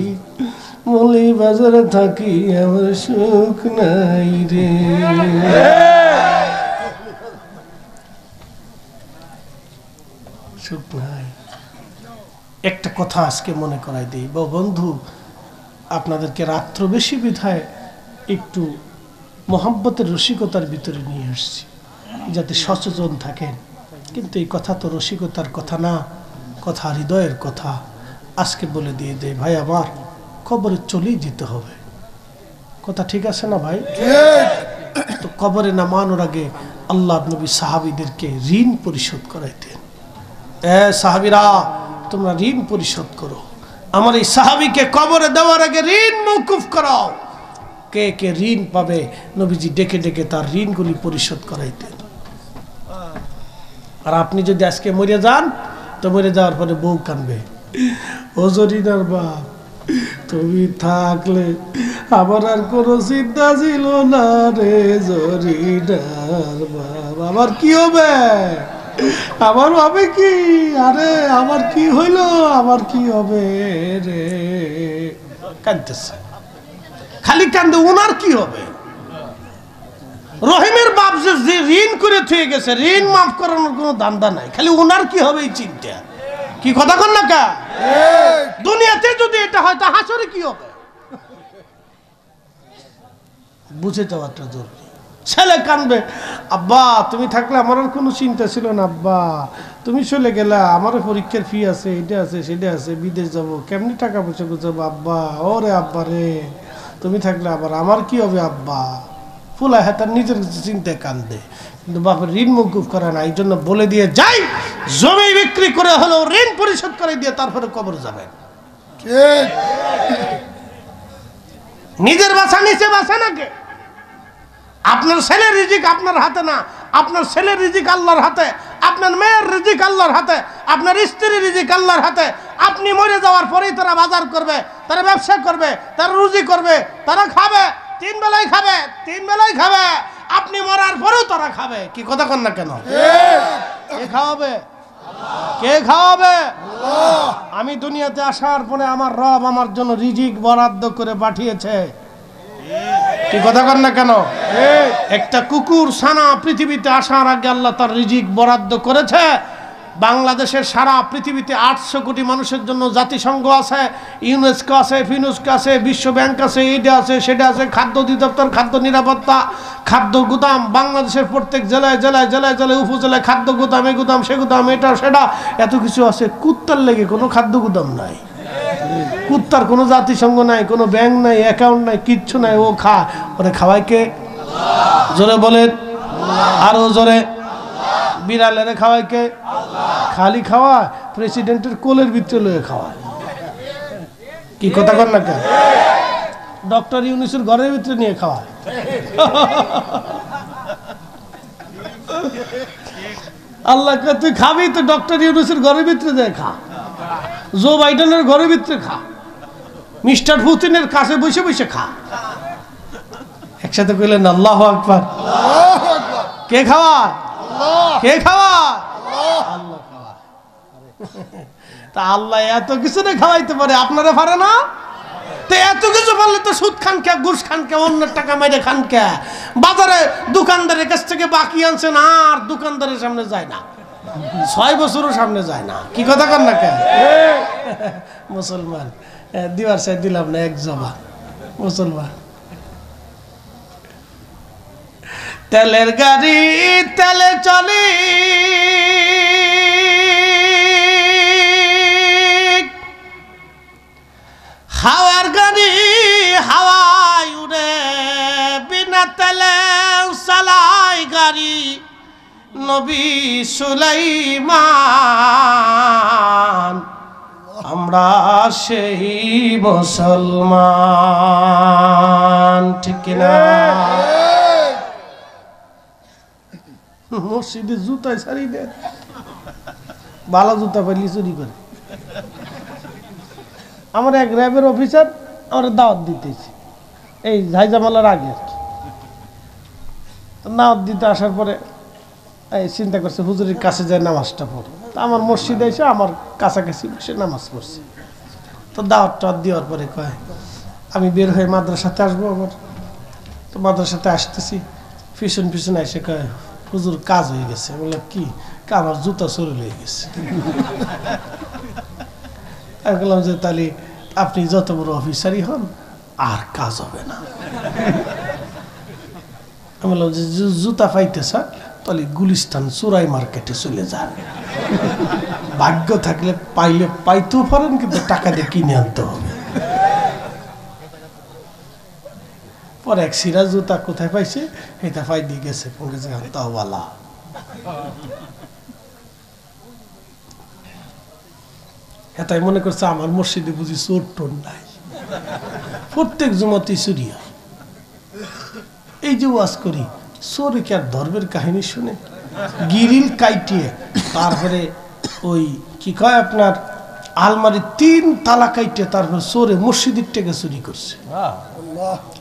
মলি বাজারে থাকি, আমার সুখ নাই রে। সুখ নাই। একটা কথা আজকে মনে করাই দিই বন্ধু, আপনাদেরকে রাত্র বেশি বিধায় একটু মোহাব্বতের রসিকতার ভিতরে নিয়ে আসছি, যাতে সচেতন থাকেন। কিন্তু এই কথা তো রসিকতার কথা না, কথা হৃদয়ের কথা। আজকে বলে দিয়ে দেয়, ভাই আমার কবরে চলেই যেতে হবে। কথা ঠিক আছে না ভাই? তো কবরে নামানোর আগে আল্লাহ নবী সাহাবীদেরকে ঋণ পরিশোধ করাইতেন। সাহাবীরা তোমরা ঋণ পরিশোধ করো, আমার এই সাহাবীকে কবরে দেওয়ার আগে ঋণ মওকুফ করাও। কে কে ঋণ পাবে নবীজি ডেকে ডেকে তার ঋণগুলি পরিশোধ করাইতেন। আর আপনি যদি আজকে মরে যান, তো মরে যাওয়ার পরে বউ কানবে, ও জরিনার বাপ তুমি থাকলে আমার আর কোনো চিন্তা ছিল না রে জরিনার বাপ। আমার কি হবে, আমার হবে কি, আরে আমার কি হইল, আমার কি হবে রে। কাঁদতেছে, খালি কান্দে, ওনার কি হবে। রহিমের বাপ যে ঋণ করে থুয়ে গেছে, ঋণ মাফ করানোর কোনো দান্দা নাই, খালি ওনার কি হবে এই চিন্তা। কি কথা কন না কা? দুনিয়াতে যদি এটা হয় তা হাসরে কি হবে, বুঝে যাওয়াটা জরুরি। ছেলে কানবে, আব্বা তুমি থাকলে আমার আর কোনো চিন্তা ছিল না, আব্বা তুমি চলে গেলা, আমারও পরীক্ষার ফি আছে, এটা আছে সেটা আছে, বিদেশ যাব, কেমনি টাকা পয়সা গুছাবো আব্বা, ওরে আব্বা রে তুমি থাকলে আবার আমার কি হবে আব্বা। ফুলা হ্যাঁ তার নিজের চিন্তায় কান্দে, কিন্তু বাপের ঋণ মওকুফ করে না। এই জন্য বলে দিয়ে যাই, জমি বিক্রি করে হলেও ঋণ পরিশোধ করে দিয়ে তারপরে কবর যাবেন। নিজের বাসা নিচে বাসা নাকি? আপনার ছেলের রিজিক আপনার হাতে না, আপনার ছেলের রিজিক আল্লাহর হাতে, আপনার মেয়ের রিজিক আল্লাহর হাতে, আপনার স্ত্রীর রিজিক আল্লাহর হাতে। আপনি মরে যাওয়ার পরেই তারা বাজার করবে, তারা ব্যবসা করবে, তারা রুজি করবে, তারা খাবে, তিন বেলায় খাবে, তিন বেলায় খাবে। আপনি মরার পরেও তারা খাবে। কি কথা কন না কেন? কে খাওয়াবে? কে খাওয়াবে? আমি দুনিয়াতে আসার পরে আমার রব আমার জন্য রিজিক বরাদ্দ করে পাঠিয়েছে। কি কথা কন না কেন? একটা কুকুর ছানা পৃথিবীতে আসার আগে আল্লাহ তার রিজিক বরাদ্দ করেছে। বাংলাদেশের সারা পৃথিবীতে 800 কোটি মানুষের জন্য জাতিসংঘ আছে, ইউনেস্কো আছে, ফিনুস্কো আছে, বিশ্ব ব্যাংক আছে, এইটা আছে সেটা আছে, খাদ্য অধিদপ্তর, খাদ্য নিরাপত্তা, খাদ্য গুদাম। বাংলাদেশের প্রত্যেক জেলায় জেলায় জেলায় জেলায় উপজেলায় খাদ্য গুদাম, এ গুদাম সে গুদাম, এটা সেটা এত কিছু আছে। কুত্তার লেগে কোনো খাদ্য গুদাম নাই, কুত্তার কোনো জাতিসংঘ নাই, কোনো ব্যাংক নাই, অ্যাকাউন্ট নাই, কিচ্ছু নাই। ও খা, ওরে খাওয়াই কে? জোরে বলেন, আরো জোরে। বিড়ালের খাওয়াই কে? খালি খাওয়া প্রেসিডেন্টের কোলের ভিতরে লয়ে খাওয়া। কি কথা কর না কেন? ডক্টর ইউনূসের ঘরের ভিতরে নিয়ে খাওয়া। আল্লাহকে তুই খাবি তো ডক্টর ইউনূসের ঘরের ভিতরে যায় খা, জো বাইডেনের ঘরের ভিতরে খা, মিস্টার পুতিনের কাছে বসে বসে খা। একসাথে কইলেন আল্লাহু আকবার। কে খাওয়া? কে খাওয়া? আল্লাহ খাওয়া। তা আল্লাহ এত কিছু না খাওয়াইতে পারে, আপনারা পারে না? তো এত কিছু বললে তো সুদ খান কে, ঘুষ খান কে, অন্যের টাকা মেরে খান কে? বাজারে দোকানদারের কাছ থেকে বাকি আনছেন আর দোকানদারের সামনে যায় না। 6 বছরও সামনে যায় না। কি কথা কর না কেন মুসলমান দিবার চাই দিলাম না এক জবা মুসলমান। তেলের গাড়ি তেলে চলে, হাওয়ার গাড়ি হাওয়ায় উড়ে, বিনা তেলে চালাই গাড়ি নবী সুলাইমান। আমরা সেই মুসলমান, ঠিক কিনা? মসজিদে জুতায় ছাড়ি দেয়, ভালো জুতা পাইলি চুরি করে। আমার এক র্যাবের অফিসার আমার দাওয়াত দিতেছি এই ঝাইজামালার আগে আর কি। দাওয়াত দিতে আসার পরে এই চিন্তা করছে হুজুরের কাছে যায় নামাজটা পড়ে। তা আমার মসজিদে এসে আমার কাছাকাছি বসে নামাজ পড়ছে। তো দাওয়াত টাওয়াত দেওয়ার পরে কয় আমি বের হয়ে মাদ্রাসাতে আসবো আবার। তো মাদ্রাসাতে আসতেছি, পিছন পিছন এসে কয় হুজুর কাজ হয়ে গেছে। বললাম কি? আমার জুতা চুরি হয়ে গেছে। আমি বললাম যে তাহলে আপনি যত বড় অফিসারই হন আর কাজ হবে না। আমি বললাম যে জুতা পাইতে স্যার তাহলে গুলিস্তান চোরাই মার্কেটে চলে যান, ভাগ্য থাকলে পাইলে পাইতেও পারেন, কিন্তু টাকা দিয়ে কিনে আনতে হবে। পরে এক সিরা জুতা কোথায় পাইছে এটা পাই দিয়ে গেছে, তাওয়ালা। এটাই মনে করছে আমার মসজিদে বুঝি চোর টোর নাই, প্রত্যেক জুমাতেই চুরি হয়। এই যে ওয়াজ করি চোরে কি আর ধর্মের কাহিনী শুনে? গিরিল কাইটিয়ে তারপরে ওই কি কয় আপনার আলমারি 3 তালা কাইটিয়ে তারপরে চোরে মসজিদের থেকে চুরি করছে।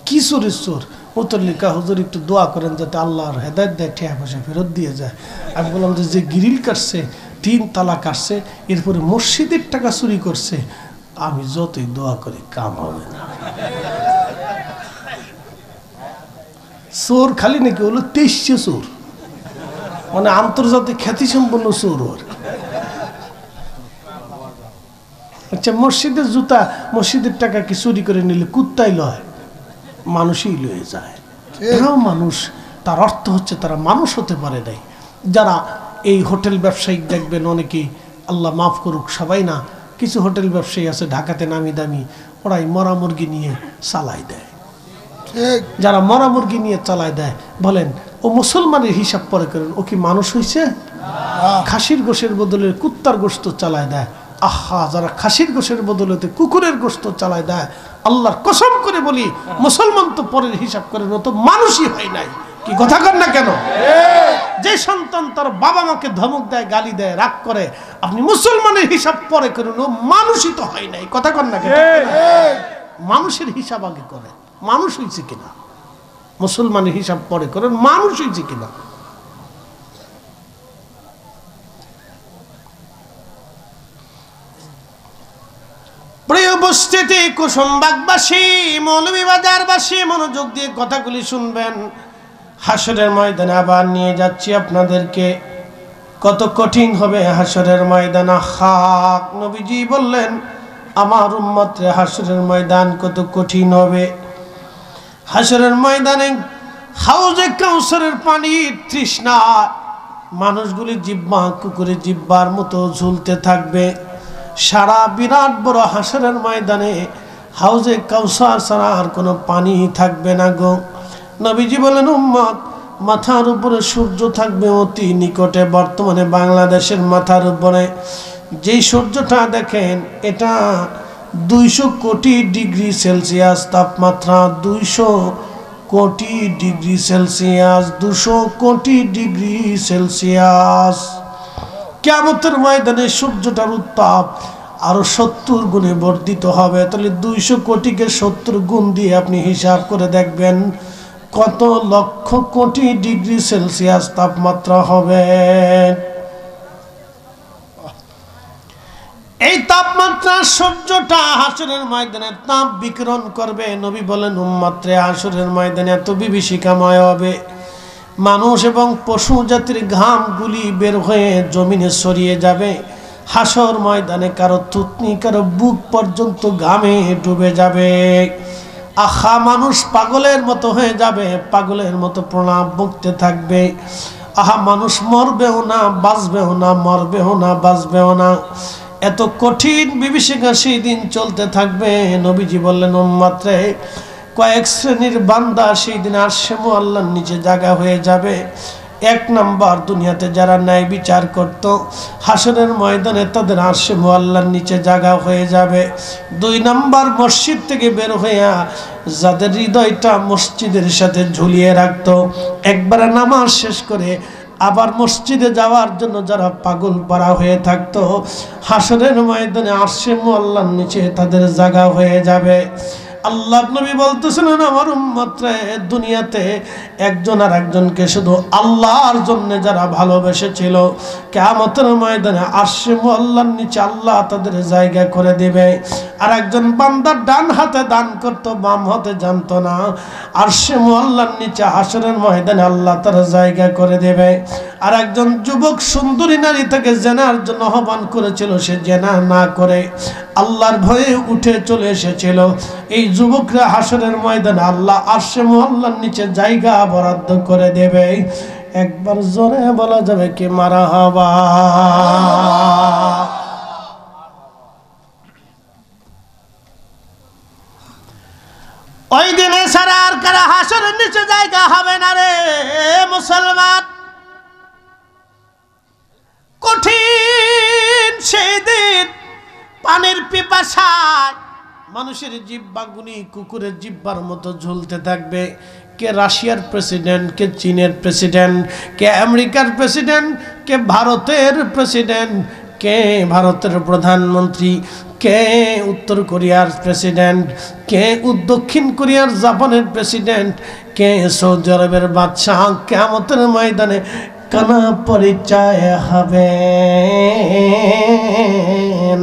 কি চোরের চোর? মুতল্লিকা হুজুর একটু দোয়া করেন যাতে আল্লাহর হেদায়েত দেয়, টাকা পয়সা ফেরত দিয়ে যায়। আমি বললাম যে গিরিল কাটছে 3 তালা কাটছে এরপরে মসজিদের টাকা চুরি করছে, আমি যতই দোয়া করি কাম হবে না। চোর খালি নাকি হলো 23 চোর, মানে আন্তর্জাতিক খ্যাতি সম্পন্ন চোর ওর। আচ্ছা মসজিদের জুতা মসজিদের টাকা কি চুরি করে নিলে কুত্তাই লয়? মানুষই লয়ে যায়। এরাও মানুষ, তার অর্থ হচ্ছে তারা মানুষ হতে পারে নাই। যারা এই হোটেল ব্যবসায়িক দেখবেন অনেকেই, আল্লাহ মাফ করুক সবাই না, কিছু হোটেল ব্যবসায়ী আছে ঢাকাতে নামি দামি, ওরাই মরা মুরগি নিয়ে চালাই দেয়। যারা মরা মুরগি নিয়ে চালায় দেয় বলেন ও মুসলমানের হিসাব পরে করেন, ও কি মানুষ হইছে? খাসির গোশের বদলে কুত্তার গোশত চালায় দেয়। আহা, যারা খাসির গোশের বদলেতে কুকুরের গোশত চালায় দেয়, আল্লাহর কসম করে বলি মুসলমান তো পরের হিসাব করেন, ও তো মানুষই হয় নাই। কি কথা কর না কেন? যে সন্তান তার বাবা মাকে ধমক দেয়, গালি দেয়, রাগ করে, আপনি মুসলমানের হিসাব পরে করেন, ও মানুষই তো হয় নাই। কথা কর না কেন? মানুষের হিসাব আগে করে, মানুষ হয়েছে কিনা। মুসলমানের হিসাব পরে করেন, মানুষ হয়েছে কিনা। প্রিয় উপস্থিতি, কুসুমবাগবাসী, মৌলভীবাজারবাসী, মনোযোগ দিয়ে কথাগুলি শুনবেন। হাসরের ময়দানে আবার নিয়ে যাচ্ছি আপনাদেরকে। কত কঠিন হবে হাসরের ময়দান। হাক নবীজি বললেন আমার উম্মতরে হাসরের ময়দান কত কঠিন হবে। হাসরের ময়দানে হাউজে কাউসারের পানির তৃষ্ণা, মানুষগুলি জিহ্বা কুকুরের জিহ্বার মতো ঝুলতে থাকবে। সারা বিরাট বড় হাসরের ময়দানে হাউজে কাউসার ছাড়া আর কোনো পানি থাকবে না গো। নবীজি বলেন উম্মত, মাথার উপরে সূর্য থাকবে অতি নিকটে। বর্তমানে বাংলাদেশের মাথার উপরে যেই সূর্যটা দেখেন, এটা 200 কোটি ডিগ্রি সেলসিয়াস তাপমাত্রা। 200 কোটি ডিগ্রি সেলসিয়াস, 200 কোটি ডিগ্রি সেলসিয়াস। কিয়ামতের ময়দানে সূর্যটার উত্তাপ আরো 70 গুণে বর্ধিত হবে। তাহলে 200 কোটিকে 70 গুণ দিয়ে আপনি হিসাব করে দেখবেন কত লক্ষ কোটি ডিগ্রি সেলসিয়াস তাপমাত্রা হবে। এই তাপমাত্রা সূর্যটা হাসরের ময়দানে তাপ বিকিরণ করবে। নবী বলেন উম্মতরে হাসরের ময়দানে এত বিভীষিকাময় হবে, মানুষ এবং পশু জাতির ঘামগুলি বের হয়ে জমিনে ছড়িয়ে যাবে। হাসর ময়দানে কারো থুতনি কারো বুক পর্যন্ত ঘামে ডুবে যাবে। আহা, মানুষ পাগলের মতো হয়ে যাবে, পাগলের মতো প্রণাম বকতে থাকবে। আহা, মানুষ মরবেও না, বাঁচবেও না, মরবেও না, বাঁচবেও না। এত কঠিন বিভীষিকা সেই দিন চলতে থাকবে। নবীজি বললেন, উম্মত রে, কয়েক শ্রেণীর বান্দা সেই দিন আরশে মুআল্লার নিচে জায়গা হয়ে যাবে। এক নাম্বার, দুনিয়াতে যারা ন্যায় বিচার করত, হাসরের ময়দানে তাদের আরশে মুআল্লার নিচে জায়গা হয়ে যাবে। দুই নাম্বার, মসজিদ থেকে বের হইয়া যাদের হৃদয়টা মসজিদের সাথে ঝুলিয়ে রাখত, একবারে নামাজ শেষ করে আবার মসজিদে যাওয়ার জন্য যারা পাগল পারা হয়ে থাকতো, হাসরের ময়দানে আরশে মুআল্লার নিচে তাদের জায়গা হয়ে যাবে। আল্লাহর নবী বলতেছেন, আমার উম্মতরা দুনিয়াতে একজন আর একজনকে শুধু আল্লাহর জন্য যারা ভালোবেসেছিল, কিয়ামতের ময়দানে আরশে মুআল্লার নিচে আল্লাহ তাদের জায়গা করে দিবে। আর একজন বান্দা ডান হাতে দান করত, বাম হাতে জানতো না, আরশে মুআল্লার নিচে হাসরের ময়দানে আল্লাহ তার জায়গা করে দেবে। আর একজন যুবক সুন্দরী নারী তাকে জেনার জন্য আহ্বান করেছিল, সে জেনা না করে আল্লাহর ভয়ে উঠে চলে এসেছিল। এই যুবকরা হাসরের ময়দানে আল্লাহ আরশে মুআল্লার নিচে জায়গা বরাদ্দ করে দেবে। একবার জোরে বলা যাবে কি মারহাবা। ওই দিনে সারা আর কারা হাসরের নিচে জায়গা হবে না রে মুসলমান। কঠিন সেই দিন, পানির পিপাসায় মানুষের জিহ্বাগুনি কুকুরের জিহ্বার মতো ঝুলতে থাকবে। কে রাশিয়ার প্রেসিডেন্ট, কে চীনের প্রেসিডেন্ট, কে আমেরিকার প্রেসিডেন্ট, কে ভারতের প্রেসিডেন্ট, কে ভারতের প্রধানমন্ত্রী, কে উত্তর কোরিয়ার প্রেসিডেন্ট, কে দক্ষিণ কোরিয়ার জাপানের প্রেসিডেন্ট, কে সৌদি আরবের বাদশাহ, কিয়ামতের ময়দানে কানা পরিচয় হবে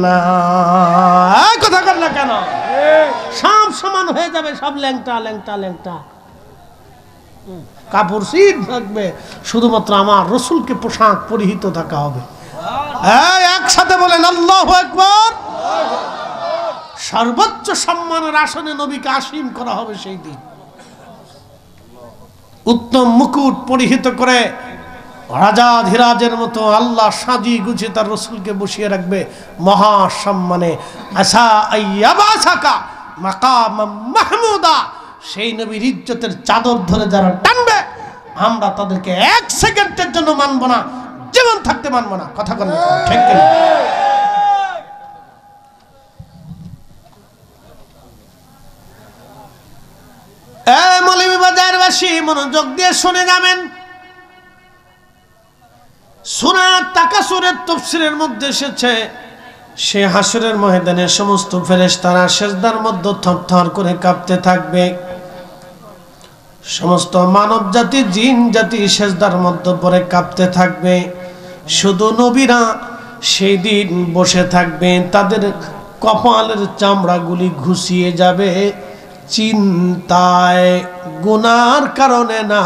না। কথা কর না কেন? সব সমান হয়ে যাবে, সব ল্যাংটা ল্যাংটা ল্যাংটা, কাপড় শীত থাকবে, শুধুমাত্র আমার রসুলকে পোশাক পরিহিত থাকা হবে। একসাথে বলেন আল্লাহু আকবার। সর্বোচ্চ সম্মানের আসনে নবীকে আসীন করা হবে সেই দিন। উত্তম মুকুট পরিহিত করে রাজা ধীরাজের মতো আল্লাহ সাজিয়ে গুছিয়ে তার রসুলকে বসিয়ে রাখবে মহা সম্মানে। আসা আইয়াবাসাকা মাকাম মাহমুদা, সেই নবীর ইজ্জতের চাদর ধরে যারা টানবে, আমরা তাদেরকে এক সেকেন্ডের জন্য মানব না, জীবন থাকতে মানব না। কথা বলেন ঠিক কিনা? মৌলভীবাজারবাসী মনোযোগ দিয়ে শুনে যাবেন। সূরা তাকাসুরের তাফসীরের মধ্যে এসেছে, সে হাসরের ময়দানে সমস্ত ফেরেশতারা সিজদার মধ্যে থরথর করে কাঁপতে থাকবে। সমস্ত মানব জাতি, জিন জাতি সিজদার মধ্যে পড়ে কাঁপতে থাকবে। শুধু নবীরা সেই দিন বসে থাকবে, তাদের কপালের চামড়াগুলি ঘুষিয়ে যাবে চিন্তায়। গুনার কারণে না,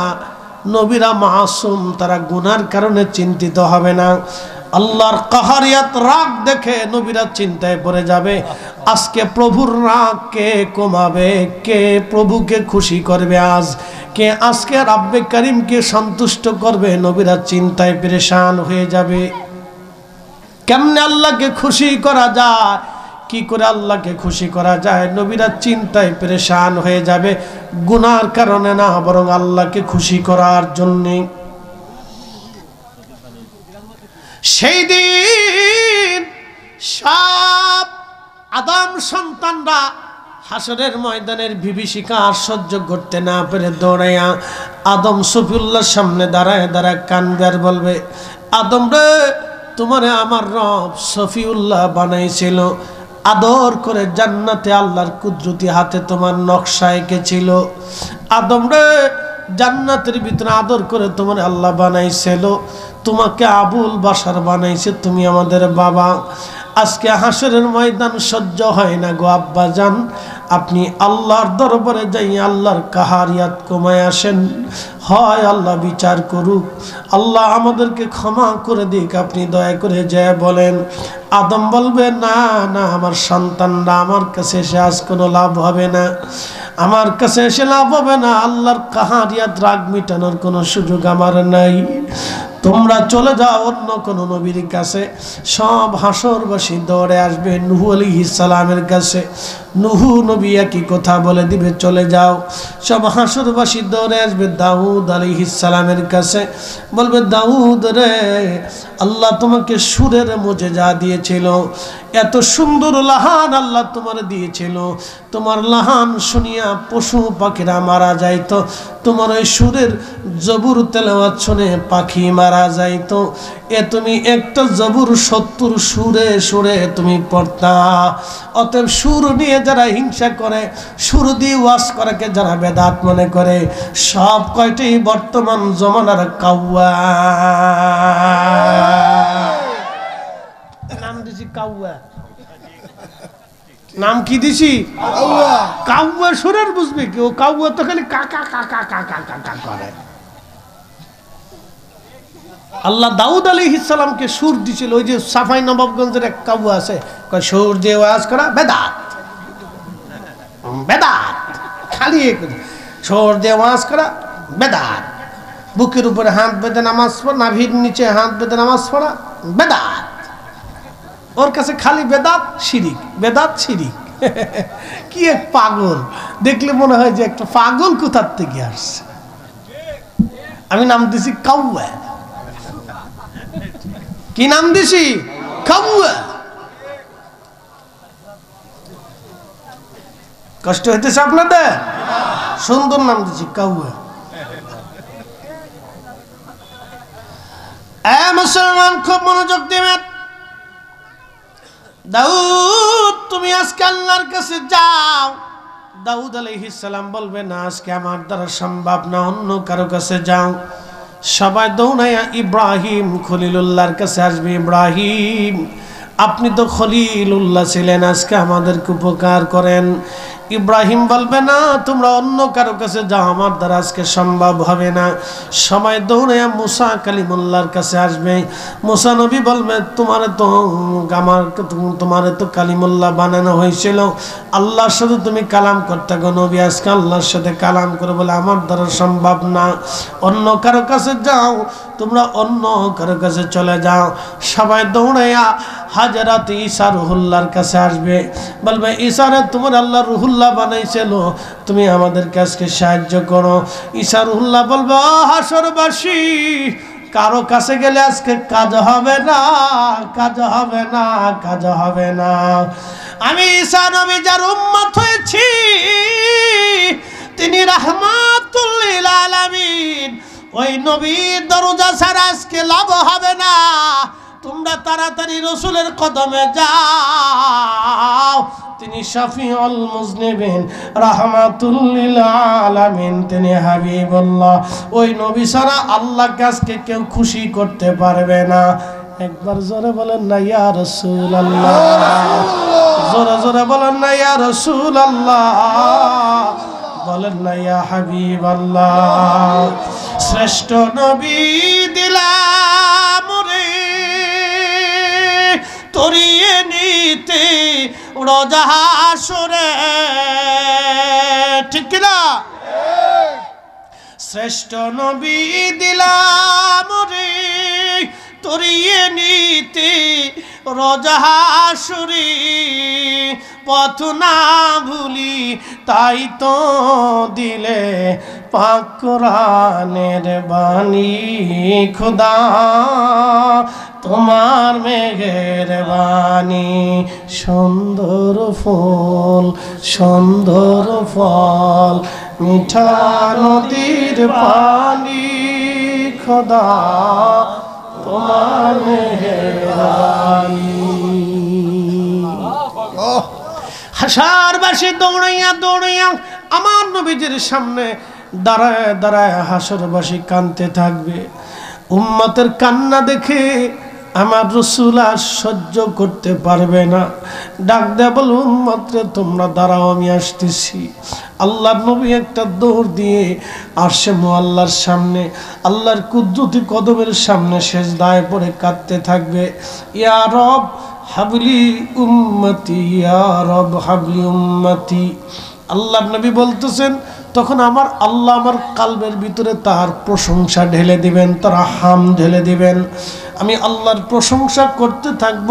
নবীরা মাসুম, তারা গুনার কারণে চিন্তিত হবে না। আল্লাহর কাহারিয়াত রাগ দেখে নবীরা চিন্তায় পড়ে যাবে, আজকে প্রভুর রাগ কে কমাবে, কে প্রভুকে খুশি করবে, আজ কে আজকে রাব্বে কারিমকে সন্তুষ্ট করবে। নবীরা চিন্তায় পেরেশান হয়ে যাবে। কেমনে আল্লাহকে খুশি করা যায়, কি করে আল্লাহকে খুশি করা যায়, নবীরা চিন্তায় পেরেশান হয়ে যাবে। গুনার কারণে না, বরং আল্লাহকে খুশি করার জন্যে। সেই দিন সব আদম সন্তানরা হাসরের ময়দানের বিভীষিকা আর সহ্য করতে না পেরে দৌড়াইয়া আদম সফিউল্লাহর সামনে দাঁড়ায় দাঁড়ায় কান্দবে আর বলবে, আদম রে, তোমারে আমার রব সফিউল্লাহ বানাইছিল, আদর করে জান্নাতে আল্লাহর কুদরতি হাতে তোমার নকশা এঁকেছিল। আদম রে, জান্নাতের ভিতরে আদর করে তোমার আল্লাহ বানাইছিল, তোমাকে আবুল বাশার বানাইছে, তুমি আমাদের বাবা। আজকে হাসরের ময়দান সহ্য হয় না গো আব্বা জান, আপনি আল্লাহর দরবারে যাই আল্লাহর কাহারিয়াত কমায় আসেন। হয় আল্লাহ বিচার করুক, আল্লাহ আমাদেরকে ক্ষমা করে দিক, আপনি দয়া করে যায় বলেন। আদম বলবে না না, আমার সন্তানরা আমার কাছে এসে আজ কোনো লাভ হবে না, আমার কাছে এসে লাভ হবে না, আল্লাহর কাহারিয়াত রাগ মিটানোর কোনো সুযোগ আমার নাই, তোমরা চলে যাও অন্য কোন নবীর কাছে। সব হাসরবাসী দৌড়ে আসবে নূহ আলাইহিস সালামের কাছে। নূহ নবী একই কথা বলে দিবে, চলে যাও। সব হাসরবাসী দৌড়ে আসবে দাউদ আলাইহিস সালামের কাছে, বলবে দাউদ রে, আল্লাহ তোমাকে সুরের মুজিজা দিয়েছিল, এত সুন্দর লাহান আল্লাহ তোমার দিয়েছিল, তোমার লাহান শুনিয়া পশু পাখিরা মারা যাইতো, তোমার ওই সুরের জবুর তেলাওয়াত শুনে পাখি মারা যাইতো, এ তুমি একটা জবুর 70 সুরে সুরে তুমি পড়তা। অতএব সুর নিয়ে যারা হিংসা করে, সুর দিয়ে ওয়াজ করাকে যারা বেদাত মনে করে, সব কয়টি বর্তমান জমানার কাউয়া। নাম দিছি কাউয়া, নাম কি দিছি? কাউয়া। সুরের বুঝবে কি? ও কাউয়া তো খালি কাকা কাকা কাকা কাকা করে। আল্লাহ দাউদ আলাইহিস সালামকে সুর দিছিল। ওই যে সাফাই নবাবগঞ্জের এক কাউয়া আছে, কয় সুর দিয়ে ওয়াজ করা বেদাত, বেদাত, খালি সুর দিয়ে ওয়াজ করা বেদাত, বুকের উপরে হাত বেঁধে নামাজ পড়া, নাভির নিচে হাত বেঁধে নামাজ পড়া বেদাত। ওর কাছে খালি বেদাত শিরিক, বেদাত শিরিক। কি এক পাগল, দেখলে মনে হয় যে একটা পাগল কোথার থেকে আসছে। আমি নাম দিছি কাউয়া। কি নাম দিছি? কাউয়া। কষ্ট হইতেছে আপনাদের? সুন্দর নাম দিছি কাউয়া। মুসলমান খুব মনোযোগ দিবেন। দাউদ তুমি আজকে আল্লাহর কাছে যাও। দাউদ আলাইহিস সালাম বলবে না, আজকে আমার দ্বারা সম্ভব না, অন্য কারো কাছে যাও। সবাই দৌড়াইয়া ইব্রাহিম খলিলুল্লাহর কাছে আসবে। ইব্রাহিম, আপনি তো খলিলুল্লাহ ছিলেন, আজকে আমাদেরকে উপকার করেন। ইব্রাহিম বলবে না, তোমরা অন্য কারো কাছে যাও, আমার দ্বারা আজকে সম্ভব হবে না। সবাই দৌড়াইয়া মুসা কালিমুল্লাহর কাছে আসবে। মুসা নবী বলবে, তোমারে তো কালিমুল্লাহ বানানো হয়েছিল, আল্লাহর সাথে তুমি কালাম করতে গো নবী, আজকে আল্লাহর সাথে কালাম করে বলে আমার দ্বারা সম্ভব না, অন্য কারো কাছে যাও, তোমরা অন্য কারো কাছে চলে যাও। সবাই দৌড়াইয়া হাজরাত ঈসা রুহুল্লাহর কাছে আসবে। বলবে, ঈসারে তোমার আল্লাহ রুহুল্লাহ বানাইছিল, তুমি আমাদেরকে আজকে সাহায্য করো। ঈসা রুহুল্লাহ বলবে, ও হাসরবাসী, কারো কাছে গেলে আজকে কাজ হবে না, কাজ হবে না, কাজ হবে না। আমি ঈসা নবী যার উম্মত হয়েছি, তিনি রাহমাতুল লিল আলামিন, ওই নবীর দরজা ছাড়া আজকে লাভ হবে না। তোমরা তাড়াতাড়ি রাসূলের কদমে যাও, তিনি শাফিউল মুজনিবিন, রাহমাতুল লিল আলামিন, তিনি হাবিবুল্লাহ। ওই নবী ছাড়া আল্লাহকে আজকে কেউ খুশি করতে পারবে না। একবার জোরে বলেন না ইয়া রাসূলুল্লাহ, জোরে জোরে বলেন না ইয়া রাসূলুল্লাহ, বলেন না ইয়া হাবিবাল্লাহ। শ্রেষ্ঠ নবী দিলাম রে তরিয়ে নিতে রোজা হাসরে, ঠিক না? শ্রেষ্ঠ নবী দিলাম রে তরিয়ে নিতে রোজা হাসরে, পথ না ভুলি তাই তো দিলে পাক কোরআনের বাণী, খোদা তোমার মেহেরবানি। সুন্দর ফুল সুন্দর ফল, মিঠা নদীর পানি, খোদা তোমার মেহেরবানি। হাসরবাসী দৌড়াইয়া দৌড়াইয়া আমার নবীজির সামনে দাঁড়ায় দাঁড়ায় হাসরবাসী কাঁদতে থাকবে। উম্মতের কান্না দেখে আমার রাসূল আর সহ্য করতে পারবে না, ডাক দেয়া বল, উম্মত রে তোমরা দাঁড়াও, আমি আসতেছি। আল্লাহর নবী একটা দৌড় দিয়ে আরশে মুআল্লার সামনে আল্লাহর কুদরতি কদমের সামনে সিজদায় পড়ে কাঁদতে থাকবে, ইয়া রব হাবলি উম্মতি, ইয়া রব হাবলি উম্মতি। আল্লাহর নবী বলতেছেন তখন আমার আল্লাহ আমার কালবের ভিতরে তার প্রশংসা ঢেলে দিবেন, তার হাম ঢেলে দিবেন। আমি আল্লাহর প্রশংসা করতে থাকব,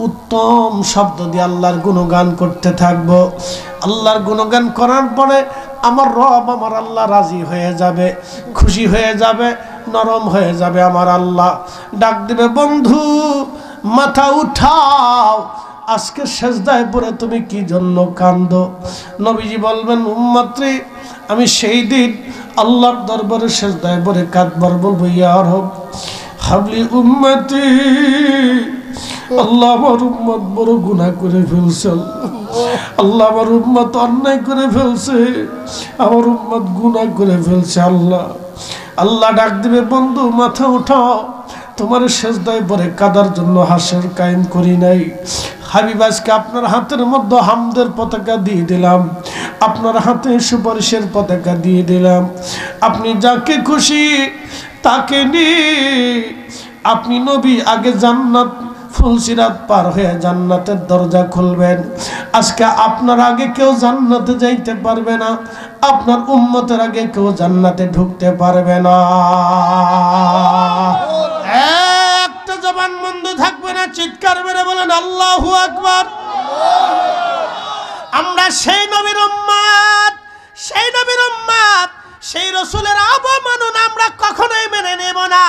উত্তম শব্দ দিয়ে আল্লাহর গুণগান করতে থাকব। আল্লাহর গুণগান করার পরে আমার রব আমার আল্লাহ রাজি হয়ে যাবে, খুশি হয়ে যাবে, নরম হয়ে যাবে। আমার আল্লাহ ডাক দিবে, বন্ধু মাথা উঠাও, আজকে সেজদায় পড়ে তুমি কি জন্য কান্দো? নবীজি বলবেন, উম্মতরে আমি সেই দিন আল্লাহর দরবারে সেজদায় পড়ে কাঁদবার বলবো, ইয়া রব হাবলি উম্মতি, আল্লাহ আমার উম্মত বড় গুনাহ করে ফেলছে, আল্লাহ আমার উম্মত অন্যায় করে ফেলছে, আমার উম্মত গুনাহ করে ফেলছে। আল্লাহ আল্লাহ ডাক দিবে, বন্ধু মাথা উঠাও, তোমার সেজদায় পড়ে কাদার জন্য হাসর কায়েম করি নাই। হাবিব আজকে আপনার হাতের মধ্যে হামদের পতাকা দিয়ে দিলাম, আপনার হাতে সুপারিশের পতাকা দিয়ে দিলাম। আপনি যাকে খুশি তাকে নিয়ে আপনি নবী আগে জান্নাত ফুলসিরাত পার হয়ে জান্নাতের দরজা খুলবেন। আজকে আপনার আগে কেউ জান্নাতে যাইতে পারবে না, আপনার উম্মতের আগে কেউ জান্নাতে ঢুকতে পারবে না। একটা জবান বন্ধ থাকবে না, চিৎকার মেরে বলেন আল্লাহু আকবার। আমরা সেই নবীর উম্মত, সেই নবীর উম্মত, সেই রাসূলের অবমানন আমরা কখনোই মেনে নেব না,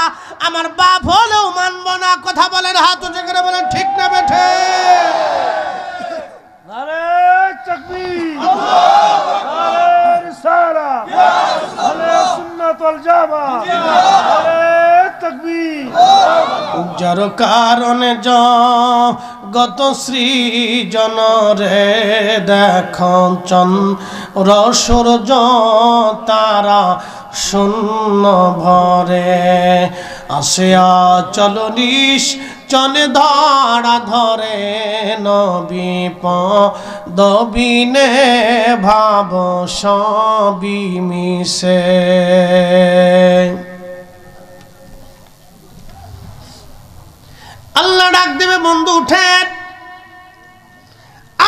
আমার বাপ হলেও মানব না। কথা বলেন, হাত উঁচু করে বলেন ঠিক না বেঠে? নারে তাকবীর, নারে রিসালাত, নারে সুন্নাত ওয়াল জামাত, নারে তাকবীর। যার কারণে গত সৃজন রে দেখন চন্দ্র সূর্য তারা শূন্য ভরে, আসিয়া চলনিস চলে ধরা ধরে, নবী পদবিনে ভাব সবই মিশে। আল্লাহ ডাক দেবে, বন্ধু উঠেন,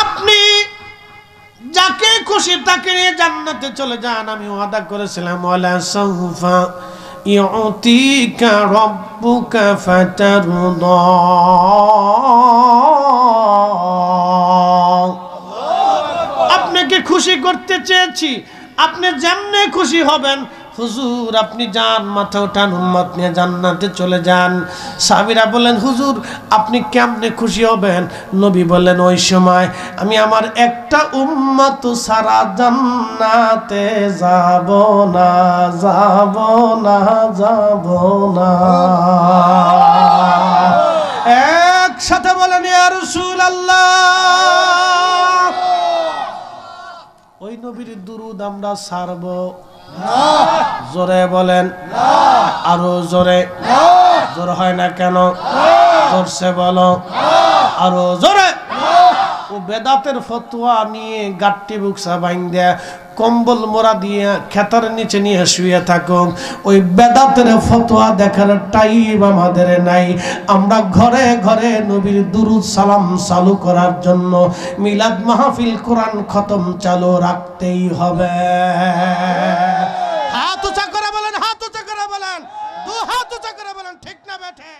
আপনি যাকে খুশি তাকে নিয়ে জান্নাতে চলে যান। আমি ওয়াদা করেছিলাম, ওয়ালা সাউফা ইউতিকা রাব্বুকা ফাতারদা। আপনাকে খুশি করতে চেয়েছি, আপনি যেমনে খুশি হবেন। হুজুর আপনি যান, মাথা উঠান, উম্মত নিয়ে জান্নাতে চলে যান। সাহাবীরা বলেন, হুজুর আপনি কেমনে খুশি হবেন? নবী বললেন, ওই সময় আমি আমার একটা উম্মত সারা জান্নাতে যাব না, যাব না, যাব না। একসাথে বলেন, ইয়া রাসূলুল্লাহ। ওই নবীর দুরূদ আমরা ছাড়ব না? জোরে বলেন না, আরো জোরে না। জোর হয় না কেন? জোরসে বলো, আরো জোরে। ও বেদাতের ফতোয়া নিয়ে গাট্টি বুকসা বাইন্দা কম্বল মোড়া দিয়ে খেতার নিচে নিয়ে শুয়ে থাকো, ওই বেদাতের ফতোয়া দেখার টাইম আমাদের নাই। আমরা ঘরে ঘরে নবীর দুরূদ সালাম চালু করার জন্য মিলাদ মাহফিল, কোরআন খতম চালু রাখতেই হবে। হাত উঁচা করে বলেন, হাত উঁচা করে বলেন, দু হাত উঁচা করে বলেন ঠিক না বেঠে?